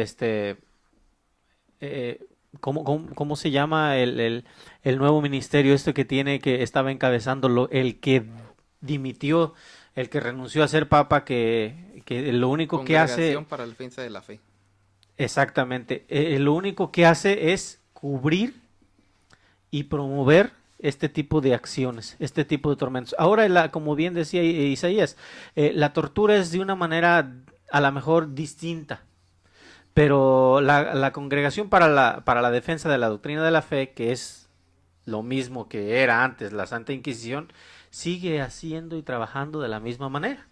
¿Cómo se llama el nuevo ministerio que estaba encabezando el que dimitió, el que renunció a ser papa, que lo único que hace... Congregación para la Defensa de la Fe. Exactamente. Lo único que hace es cubrir y promover este tipo de acciones, este tipo de tormentos. Ahora, como bien decía Isaías, la tortura es de una manera a lo mejor distinta, pero la Congregación para la Defensa de la Doctrina de la Fe, que es lo mismo que era antes la Santa Inquisición, sigue haciendo y trabajando de la misma manera,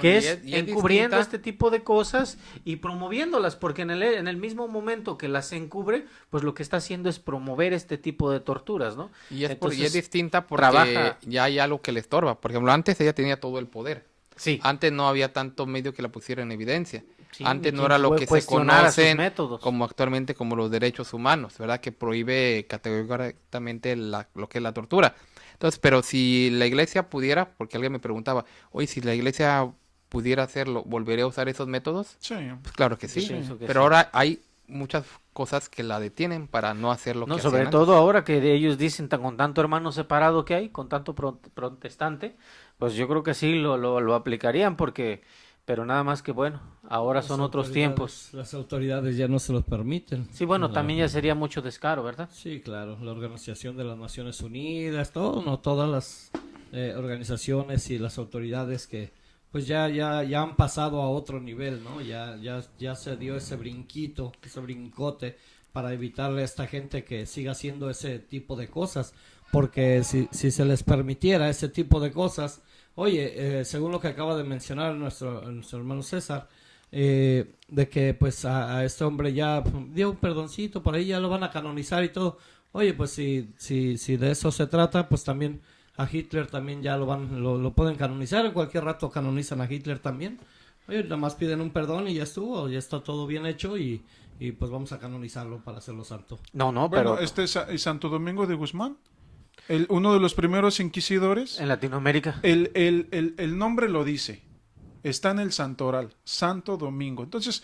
que es encubriendo este tipo de cosas y promoviéndolas, porque en el mismo momento que las encubre, pues lo que está haciendo es promover este tipo de torturas, ¿no? Y es distinta porque ya hay algo que le estorba. Por ejemplo, antes ella tenía todo el poder. Sí. Antes no había tanto medio que la pusiera en evidencia. Sí, antes no era lo que se conocen como actualmente como los derechos humanos, ¿verdad? Que prohíbe categóricamente lo que es la tortura. Entonces, pero si la iglesia pudiera, porque alguien me preguntaba, oye, si la iglesia pudiera hacerlo, ¿volvería a usar esos métodos? Sí. Pues claro que sí. Yo pienso que Pero sí. ahora hay muchas cosas que la detienen para no hacer lo No, que sobre hacían todo antes. ahora que ellos dicen con tanto hermano separado que hay, con tanto protestante, pues yo creo que sí lo aplicarían pero nada más que bueno, ahora Las son otros tiempos. Las autoridades ya no se los permiten. Sí, bueno, La- también ya sería mucho descaro, ¿verdad? Sí, claro, la Organización de las Naciones Unidas, todo, no, todas las organizaciones y las autoridades que pues ya han pasado a otro nivel, ¿no? Ya se dio ese brinquito, ese brincote para evitarle a esta gente que siga haciendo ese tipo de cosas, porque si se les permitiera ese tipo de cosas, oye, según lo que acaba de mencionar nuestro hermano César, de que pues a este hombre ya dio un perdoncito, por ahí ya lo van a canonizar y todo. Oye, pues si de eso se trata, pues también a Hitler también ya lo pueden canonizar, en cualquier rato canonizan a Hitler también. Oye, nada más piden un perdón y ya estuvo, ya está todo bien hecho y pues vamos a canonizarlo para hacerlo santo. No, Bueno, pero este es Santo Domingo de Guzmán, uno de los primeros inquisidores. en Latinoamérica. El nombre lo dice. Está en el santoral, Santo Domingo. Entonces,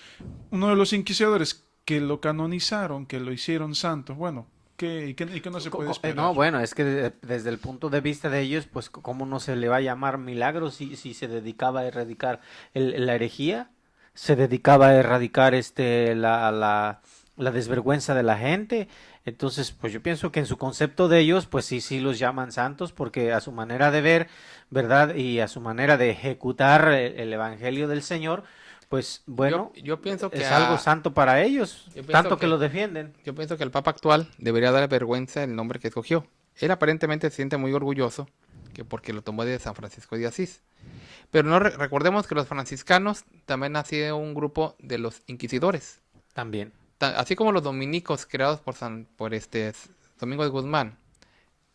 uno de los inquisidores que lo canonizaron, que lo hicieron santo, bueno, ¿y qué no se puede esperar? No, bueno, es que desde el punto de vista de ellos, pues cómo no se le va a llamar milagro si se dedicaba a erradicar la herejía, se dedicaba a erradicar la desvergüenza de la gente. Entonces, pues yo pienso que en su concepto de ellos, pues sí los llaman santos, porque a su manera de ver, ¿verdad? Y a su manera de ejecutar el evangelio del Señor, pues bueno, Yo pienso que es algo santo para ellos, Yo pienso tanto que que- lo defienden. Yo pienso que el Papa actual debería dar vergüenza el nombre que escogió. Él aparentemente se siente muy orgulloso que porque lo tomó de San Francisco de Asís. Pero no recordemos que los franciscanos también han sido un grupo de los inquisidores. También. Así como los dominicos creados por Domingo de Guzmán,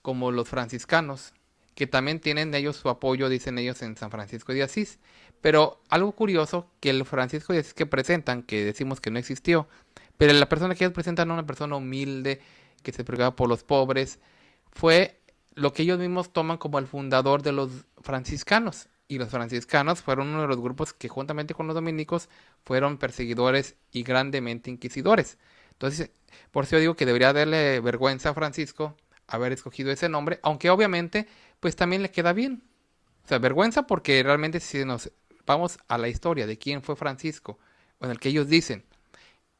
como los franciscanos, que también tienen ellos su apoyo, dicen ellos, en San Francisco de Asís. Pero algo curioso, que el Francisco de Asís que presentan, que decimos que no existió, pero la persona que ellos presentan, una persona humilde, que se preocupaba por los pobres, fue lo que ellos mismos toman como el fundador de los franciscanos. Y los franciscanos fueron uno de los grupos que juntamente con los dominicos fueron perseguidores y grandemente inquisidores. Entonces, por eso yo digo que debería darle vergüenza a Francisco haber escogido ese nombre, aunque obviamente pues también le queda bien. O sea, vergüenza porque realmente si nos vamos a la historia de quién fue Francisco, en el que ellos dicen,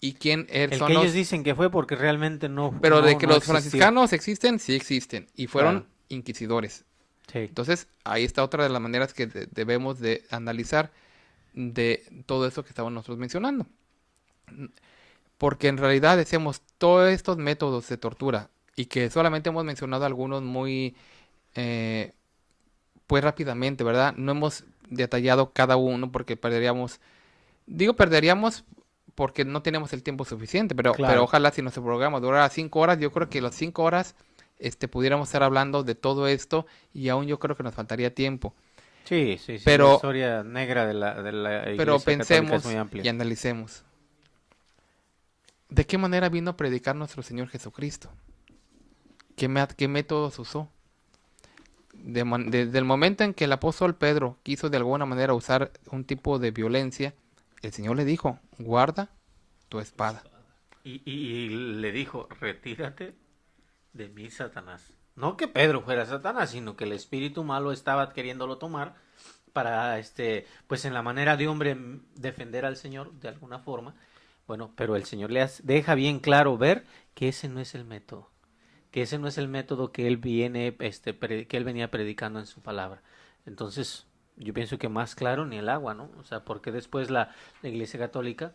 y quién El son que los... ellos dicen que fue porque realmente no. Pero no- de que no los existió. franciscanos existen, sí existen, y fueron Claro. inquisidores. Sí. Entonces, ahí está otra de las maneras que debemos de analizar de todo eso que estamos nosotros mencionando. Porque en realidad decíamos, todos estos métodos de tortura, y que solamente hemos mencionado algunos muy, pues rápidamente, ¿verdad? No hemos detallado cada uno porque perderíamos porque no tenemos el tiempo suficiente, pero Claro. ojalá si nuestro programa durara 5 horas, yo creo que las 5 horas pudiéramos estar hablando de todo esto y aún yo creo que nos faltaría tiempo. Sí. Pero- La historia negra de la Iglesia Pero Católica pensemos es muy amplia. y analicemos. ¿De qué manera vino a predicar nuestro Señor Jesucristo? ¿Qué métodos usó? Desde el momento en que el apóstol Pedro quiso de alguna manera usar un tipo de violencia, el Señor le dijo, guarda tu espada. Y le dijo, retírate de mí, Satanás. No que Pedro fuera Satanás, sino que el espíritu malo estaba queriéndolo tomar para, pues en la manera de hombre defender al Señor de alguna forma. Bueno, pero el Señor deja bien claro ver que ese no es el método. Que ese no es el método que él que él venía predicando en su palabra. Entonces, yo pienso que más claro ni el agua, ¿no? O sea, porque después la Iglesia Católica,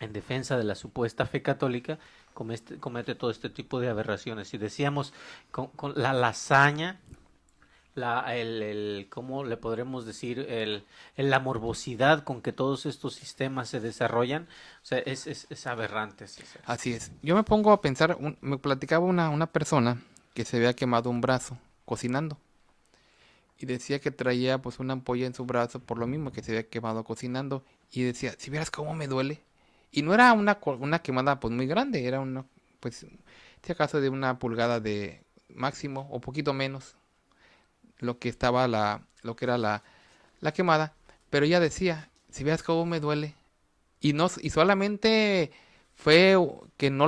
en defensa de la supuesta fe católica, comete todo este tipo de aberraciones. Y decíamos, con la lasaña, ¿cómo le podremos decir? La morbosidad con que todos estos sistemas se desarrollan, o sea, es aberrante. César. Así es. Yo me pongo a pensar, me platicaba una persona que se había quemado un brazo cocinando. Y decía que traía pues una ampolla en su brazo por lo mismo que se había quemado cocinando. Y decía, si vieras cómo me duele. Y no era una quemada pues muy grande, era si acaso de 1 pulgada de máximo o poquito menos. lo que estaba lo que era la quemada, pero ella decía, si veas cómo me duele, y solamente fue que no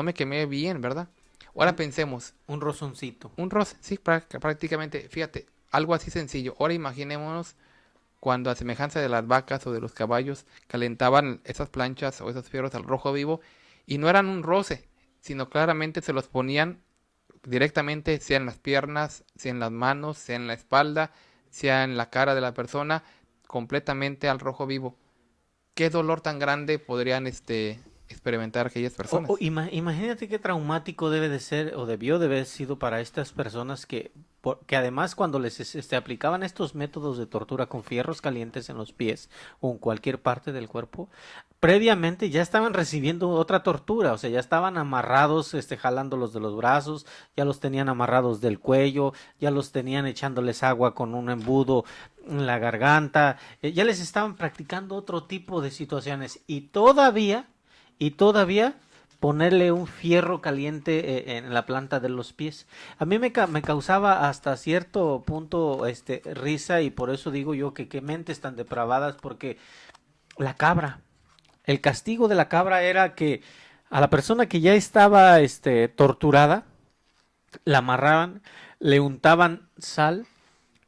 me quemé bien, ¿verdad? Ahora pensemos, Un rozoncito. un roce, sí, prácticamente, fíjate, algo así sencillo. Ahora imaginémonos cuando a semejanza de las vacas o de los caballos calentaban esas planchas o esos fierros al rojo vivo y no eran un roce, sino claramente se los ponían directamente, sea en las piernas, sea en las manos, sea en la espalda, sea en la cara de la persona, completamente al rojo vivo. ¿Qué dolor tan grande podrían experimentar aquellas personas? Imagínate qué traumático debe de ser o debió de haber sido para estas personas que además cuando les aplicaban estos métodos de tortura con fierros calientes en los pies o en cualquier parte del cuerpo, previamente ya estaban recibiendo otra tortura, o sea, ya estaban amarrados, jalándolos de los brazos, ya los tenían amarrados del cuello, ya los tenían echándoles agua con un embudo en la garganta, ya les estaban practicando otro tipo de situaciones y todavía ponerle un fierro caliente en la planta de los pies. A mí me causaba hasta cierto punto risa y por eso digo yo que qué mentes tan depravadas, porque la cabra, el castigo de la cabra era que a la persona que ya estaba torturada, la amarraban, le untaban sal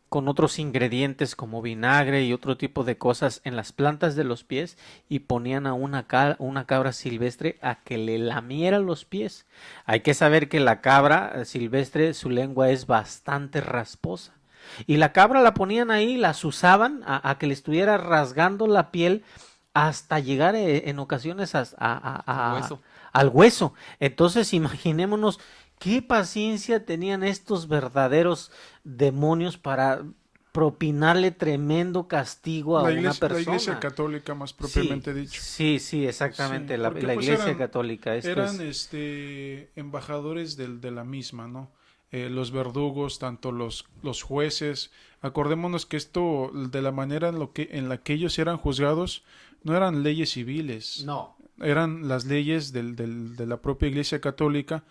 con otros ingredientes como vinagre y otro tipo de cosas en las plantas de los pies y ponían a una cabra silvestre a que le lamiera los pies. Hay que saber que la cabra silvestre, su lengua es bastante rasposa. Y la cabra la ponían ahí, las usaban a que le estuviera rasgando la piel hasta llegar en ocasiones al hueso. Entonces imaginémonos qué paciencia tenían estos verdaderos demonios para propinarle tremendo castigo a una persona. La Iglesia Católica, más propiamente dicho. Sí, exactamente, Sí, la porque, Iglesia Católica. Eran embajadores de la misma, ¿no? Los verdugos, tanto los jueces. Acordémonos que esto, de la manera en la que ellos eran juzgados, no eran leyes civiles. No. Eran las leyes de la propia Iglesia Católica.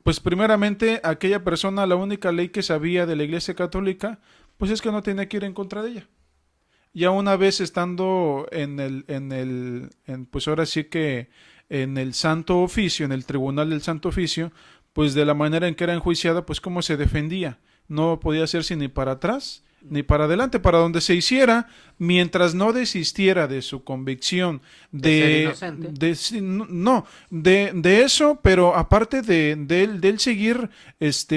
Pues primeramente, aquella persona, la única ley que sabía de la Iglesia Católica, pues es que no tenía que ir en contra de ella. Ya una vez estando pues ahora sí que en el Santo Oficio, en el Tribunal del Santo Oficio, pues de la manera en que era enjuiciada, pues cómo se defendía. No podía hacerse ni para atrás ni para adelante, para donde se hiciera, mientras no desistiera de su convicción de eso, pero aparte de él seguir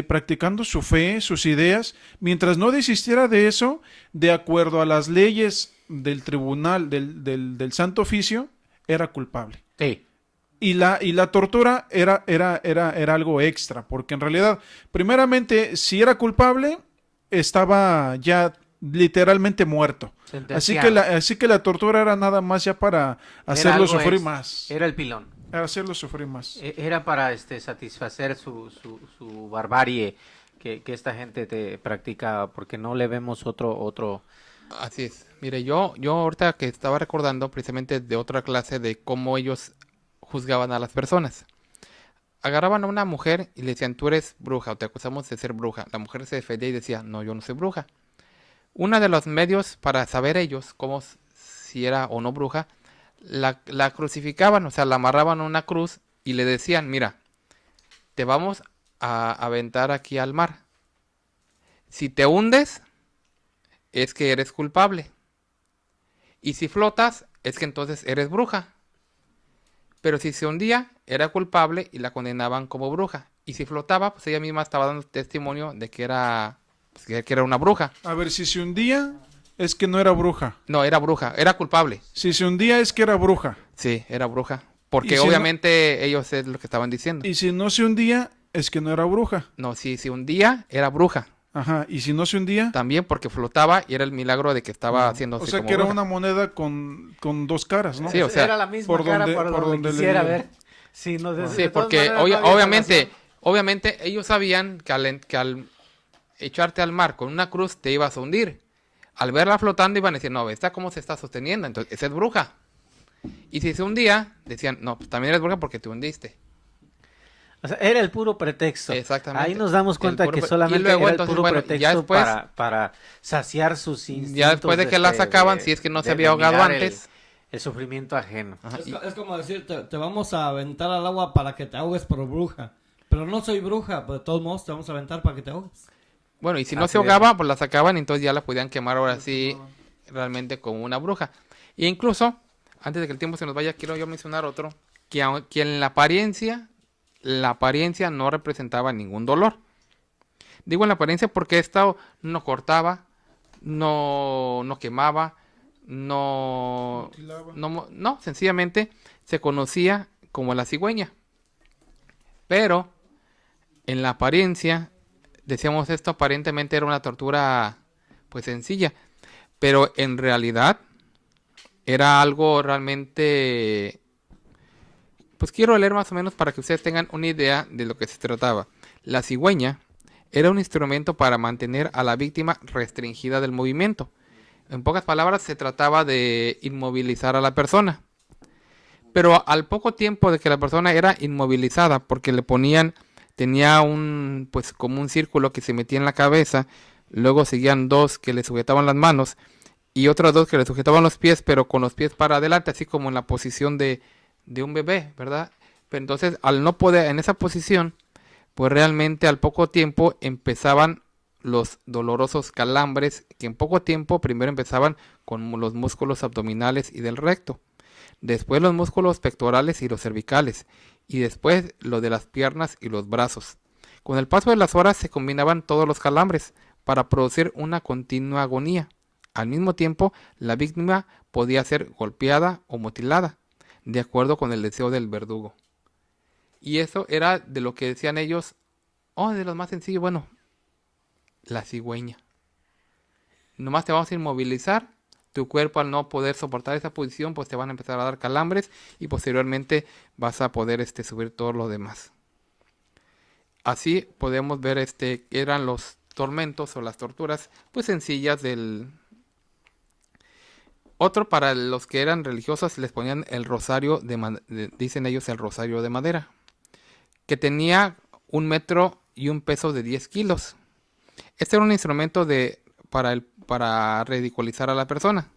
practicando su fe, sus ideas, mientras no desistiera de eso, de acuerdo a las leyes del tribunal del Santo Oficio, era culpable. Sí. Y la tortura era algo extra, porque en realidad, primeramente, si era culpable, estaba ya literalmente muerto. Así que la tortura era nada más ya para hacerlo sufrir más. Era el pilón. Era hacerlo sufrir más. Era para satisfacer su barbarie que esta gente te practica, porque no le vemos otro. Así es. Mire, yo ahorita que estaba recordando precisamente de otra clase de cómo ellos juzgaban a las personas. Agarraban a una mujer y le decían, tú eres bruja o te acusamos de ser bruja. La mujer se defendía y decía, no, yo no soy bruja. Uno de los medios para saber ellos si era o no bruja, la crucificaban, o sea, la amarraban a una cruz y le decían, mira, te vamos a aventar aquí al mar. Si te hundes, es que eres culpable. Y si flotas, es que entonces eres bruja. Pero si se hundía, era culpable y la condenaban como bruja. Y si flotaba, pues ella misma estaba dando testimonio de que era una bruja. A ver, si se hundía, es que no era bruja. No, era bruja, era culpable. Si se hundía, es que era bruja. Sí, era bruja. Porque obviamente ellos es lo que estaban diciendo. Y si no se hundía, es que no era bruja. No, si se hundía, era bruja. Ajá, y si no se hundía... También porque flotaba y era el milagro de que estaba haciendo así. O sea, como que era bruja. una moneda con dos caras, ¿no? Sí, o sea, era la misma cara por donde quisiera ver. Sí, porque obviamente ellos sabían que al echarte al mar con una cruz te ibas a hundir. Al verla flotando iban a decir, no, ¿esta cómo se está sosteniendo? Entonces, esa es bruja. Y si se hundía, decían, no, pues también eres bruja porque te hundiste. O sea, era el puro pretexto. Exactamente. Ahí nos damos cuenta que solamente luego, era entonces, el puro bueno, pretexto ya después, para saciar sus instintos. ya después de que la sacaban, si es que no se había ahogado mirar antes. El sufrimiento ajeno. Ajá, Es como decir, te vamos a aventar al agua para que te ahogues por bruja. Pero no soy bruja, pero de todos modos te vamos a aventar para que te ahogues. bueno, y si no Así se ahogaba, pues la sacaban y entonces ya la podían quemar ahora sí realmente como una bruja. E incluso, antes de que el tiempo se nos vaya, quiero yo mencionar otro, que en la apariencia no representaba ningún dolor. Digo en la apariencia porque esto no cortaba, no quemaba, no, sencillamente se conocía como la cigüeña. Pero en la apariencia, decíamos esto, aparentemente era una tortura pues sencilla, pero en realidad era algo realmente, pues quiero leer más o menos para que ustedes tengan una idea de lo que se trataba. La cigüeña era un instrumento para mantener a la víctima restringida del movimiento. En pocas palabras, se trataba de inmovilizar a la persona. Pero al poco tiempo de que la persona era inmovilizada, porque le ponían, tenía pues como un círculo que se metía en la cabeza, luego seguían 2 que le sujetaban las manos y otros 2 que le sujetaban los pies, pero con los pies para adelante, así como en la posición de un bebé, ¿verdad? Pero entonces, al no poder, en esa posición, pues realmente al poco tiempo empezaban los dolorosos calambres, que en poco tiempo primero empezaban con los músculos abdominales y del recto, después los músculos pectorales y los cervicales, y después lo de las piernas y los brazos. Con el paso de las horas se combinaban todos los calambres para producir una continua agonía. Al mismo tiempo, la víctima podía ser golpeada o mutilada, de acuerdo con el deseo del verdugo. Y eso era de lo que decían ellos, de lo más sencillo, bueno, la cigüeña. Nomás te vamos a inmovilizar, tu cuerpo al no poder soportar esa posición, pues te van a empezar a dar calambres y posteriormente vas a poder subir todo lo demás. Así podemos ver eran los tormentos o las torturas pues sencillas del... Otro, para los que eran religiosos, les ponían el rosario dicen ellos el rosario de madera, que tenía 1 metro y un peso de 10 kilos. Este era un instrumento para ridiculizar a la persona.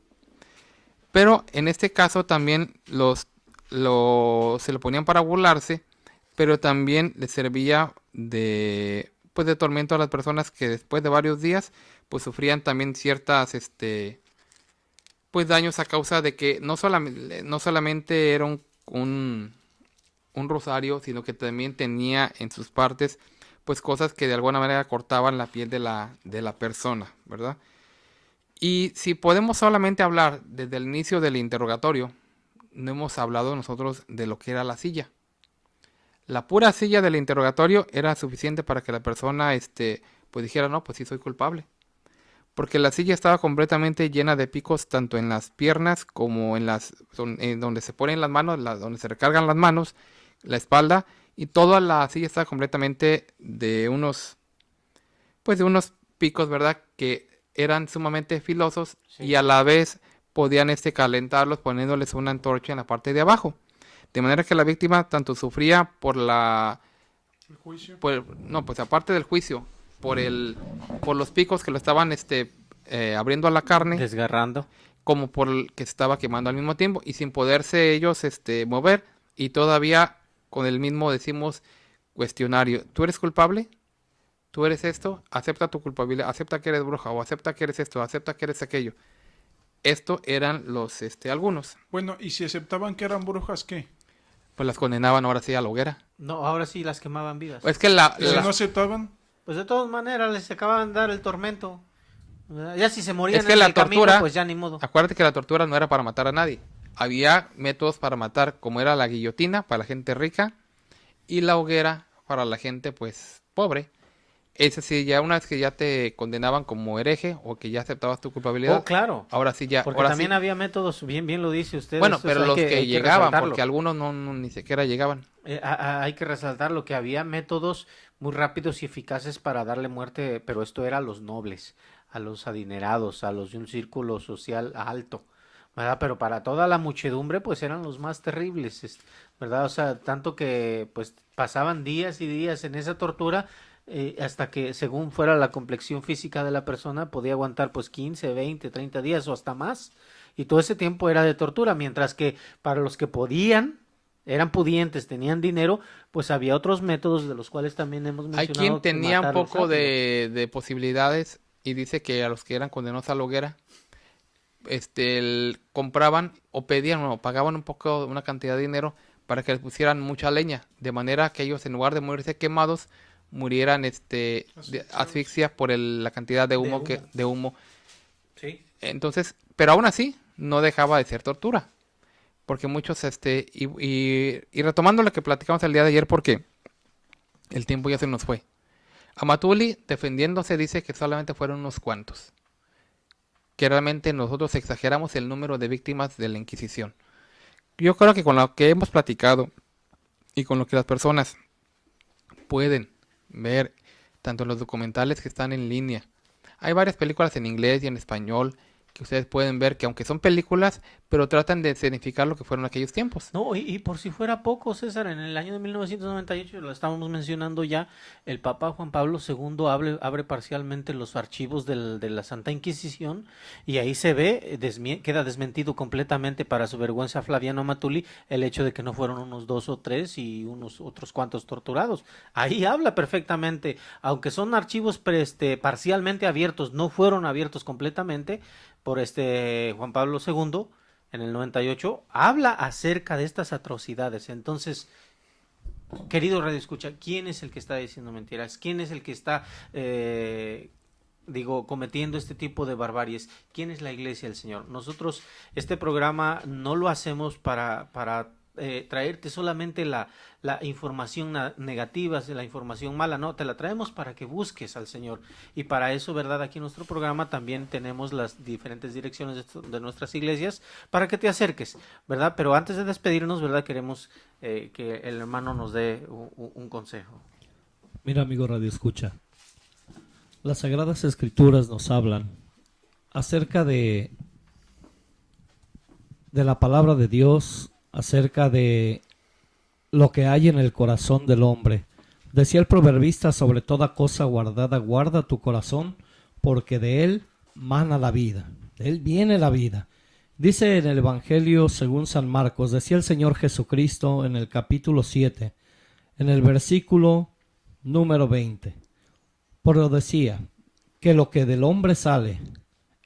Pero en este caso también se lo ponían para burlarse, pero también les servía de tormento a las personas que después de varios días pues sufrían también ciertas pues daños a causa de que no solamente era un rosario, sino que también tenía en sus partes pues cosas que de alguna manera cortaban la piel de la persona, ¿verdad? Y si podemos solamente hablar desde el inicio del interrogatorio, no hemos hablado nosotros de lo que era la silla. La pura silla del interrogatorio era suficiente para que la persona pues dijera, no, pues sí soy culpable. Porque la silla estaba completamente llena de picos tanto en las piernas como en donde se ponen las manos, donde se recargan las manos, la espalda, y toda la silla estaba completamente de unos picos, ¿verdad? Que eran sumamente filosos, sí, y a la vez podían calentarlos poniéndoles una antorcha en la parte de abajo. De manera que la víctima tanto sufría por ¿el juicio? Pues aparte del juicio, por los picos que lo estaban abriendo a la carne, desgarrando, como por el que se estaba quemando al mismo tiempo y sin poderse ellos mover, y todavía con el mismo, decimos, cuestionario: ¿tú eres culpable? ¿Tú eres esto? Acepta tu culpabilidad, acepta que eres bruja, o acepta que eres esto, acepta que eres aquello. Esto eran los algunos. Bueno, ¿y si aceptaban que eran brujas, qué? Pues las condenaban ahora sí a la hoguera. No, ahora sí las quemaban vivas. Es que ¿Y si no aceptaban? Pues de todas maneras les acababan de dar el tormento. Ya si se morían es que la tortura, camino, pues ya ni modo. Acuérdate que la tortura no era para matar a nadie. Había métodos para matar, como era la guillotina para la gente rica y la hoguera para la gente pues pobre. Es sí, ya una vez que ya te condenaban como hereje o que ya aceptabas tu culpabilidad. Oh, claro. Ahora sí ya. Porque ahora también sí había métodos, bien lo dice usted. Bueno, pero los que llegaban, porque algunos no ni siquiera llegaban. Hay que resaltar lo que había métodos muy rápidos y eficaces para darle muerte, pero esto era a los nobles, a los adinerados, a los de un círculo social alto, ¿verdad? Pero para toda la muchedumbre, pues eran los más terribles, ¿verdad? O sea, tanto que pues pasaban días y días en esa tortura, hasta que según fuera la complexión física de la persona podía aguantar pues 15, 20, 30 días o hasta más, y todo ese tiempo era de tortura, mientras que para los que podían, eran pudientes, tenían dinero, pues había otros métodos de los cuales también hemos Hay mencionado. quien tenía un matarlos poco rápido. de posibilidades y dice que a los que eran condenados a la hoguera, compraban o pedían o pagaban un poco, una cantidad de dinero para que les pusieran mucha leña, de manera que ellos en lugar de morirse quemados, murieran de asfixia por la cantidad de humo, de humo. Sí. Entonces, pero aún así no dejaba de ser tortura, porque muchos y retomando lo que platicamos el día de ayer, porque el tiempo ya se nos fue. Amatuli, defendiéndose, dice que solamente fueron unos cuantos, que realmente nosotros exageramos el número de víctimas de la Inquisición. Yo creo que con lo que hemos platicado y con lo que las personas pueden ver, tanto en los documentales que están en línea, hay varias películas en inglés y en español que ustedes pueden ver, que aunque son películas, pero tratan de escenificar lo que fueron aquellos tiempos. No, y por si fuera poco, César, en el año de 1998, lo estábamos mencionando ya, el Papa Juan Pablo II abre parcialmente los archivos de la Santa Inquisición, y ahí se ve, queda desmentido completamente para su vergüenza Flaviano Amatuli el hecho de que no fueron unos 2 o 3 y unos otros cuantos torturados. Ahí habla perfectamente, aunque son archivos parcialmente abiertos, no fueron abiertos completamente por Juan Pablo II, en el 98, habla acerca de estas atrocidades. Entonces, querido Radio Escucha, ¿quién es el que está diciendo mentiras? ¿Quién es el que está, cometiendo este tipo de barbaries? ¿Quién es la Iglesia del Señor? Nosotros, este programa no lo hacemos para traerte solamente la información negativa, la información mala, no, te la traemos para que busques al Señor, y para eso, ¿verdad? Aquí en nuestro programa también tenemos las diferentes direcciones de nuestras iglesias para que te acerques, ¿verdad? Pero antes de despedirnos, ¿verdad? Queremos que el hermano nos dé un consejo. Mira, amigo Radio Escucha, las Sagradas Escrituras nos hablan acerca de la palabra de Dios, acerca de lo que hay en el corazón del hombre. Decía el proverbista: sobre toda cosa guardada, guarda tu corazón, porque de él mana la vida, de él viene la vida. Dice en el Evangelio según San Marcos, decía el Señor Jesucristo en el capítulo 7, en el versículo número 20, pero decía que lo que del hombre sale,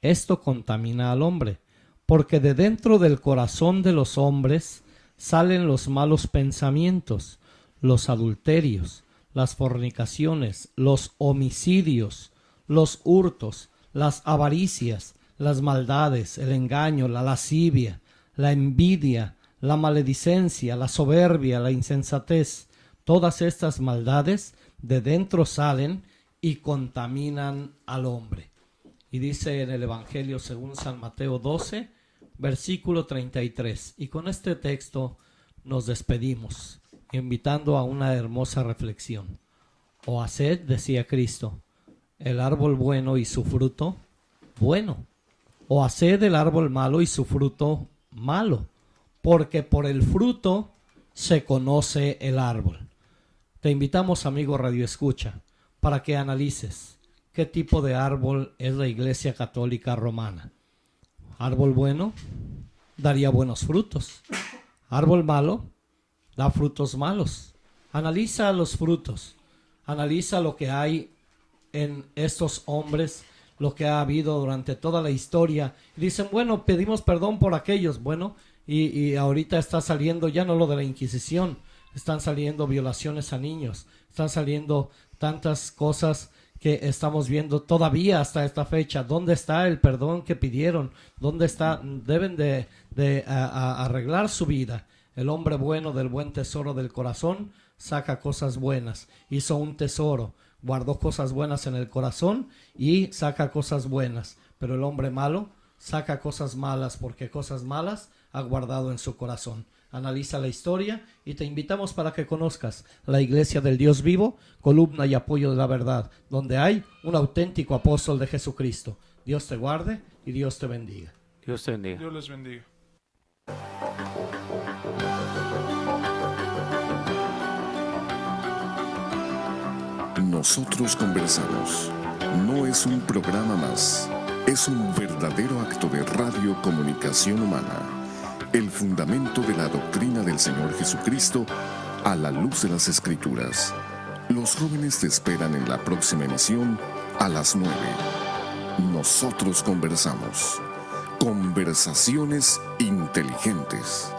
esto contamina al hombre, porque de dentro del corazón de los hombres salen los malos pensamientos, los adulterios, las fornicaciones, los homicidios, los hurtos, las avaricias, las maldades, el engaño, la lascivia, la envidia, la maledicencia, la soberbia, la insensatez. Todas estas maldades de dentro salen y contaminan al hombre. Y dice en el Evangelio según San Mateo 12, versículo 33. Y con este texto nos despedimos, invitando a una hermosa reflexión. O haced, decía Cristo, el árbol bueno y su fruto bueno. O haced el árbol malo y su fruto malo. Porque por el fruto se conoce el árbol. Te invitamos, amigo Radio Escucha, para que analices qué tipo de árbol es la Iglesia Católica Romana. Árbol bueno daría buenos frutos. Árbol malo da frutos malos. Analiza los frutos. Analiza lo que hay en estos hombres, lo que ha habido durante toda la historia. Y dicen, bueno, pedimos perdón por aquellos. Bueno, y ahorita está saliendo ya no lo de la Inquisición. Están saliendo violaciones a niños. Están saliendo tantas cosas que estamos viendo todavía hasta esta fecha. ¿Dónde está el perdón que pidieron? ¿Dónde está? Deben de arreglar su vida. El hombre bueno del buen tesoro del corazón saca cosas buenas. Hizo un tesoro, guardó cosas buenas en el corazón y saca cosas buenas. Pero el hombre malo saca cosas malas, porque cosas malas ha guardado en su corazón. Analiza la historia y te invitamos para que conozcas la Iglesia del Dios vivo, columna y apoyo de la verdad, donde hay un auténtico apóstol de Jesucristo. Dios te guarde y Dios te bendiga. Dios te bendiga. Dios les bendiga. Nosotros conversamos. No es un programa más, es un verdadero acto de radiocomunicación humana. El fundamento de la doctrina del Señor Jesucristo a la luz de las Escrituras. Los jóvenes te esperan en la próxima emisión a las 9. Nosotros conversamos. Conversaciones inteligentes.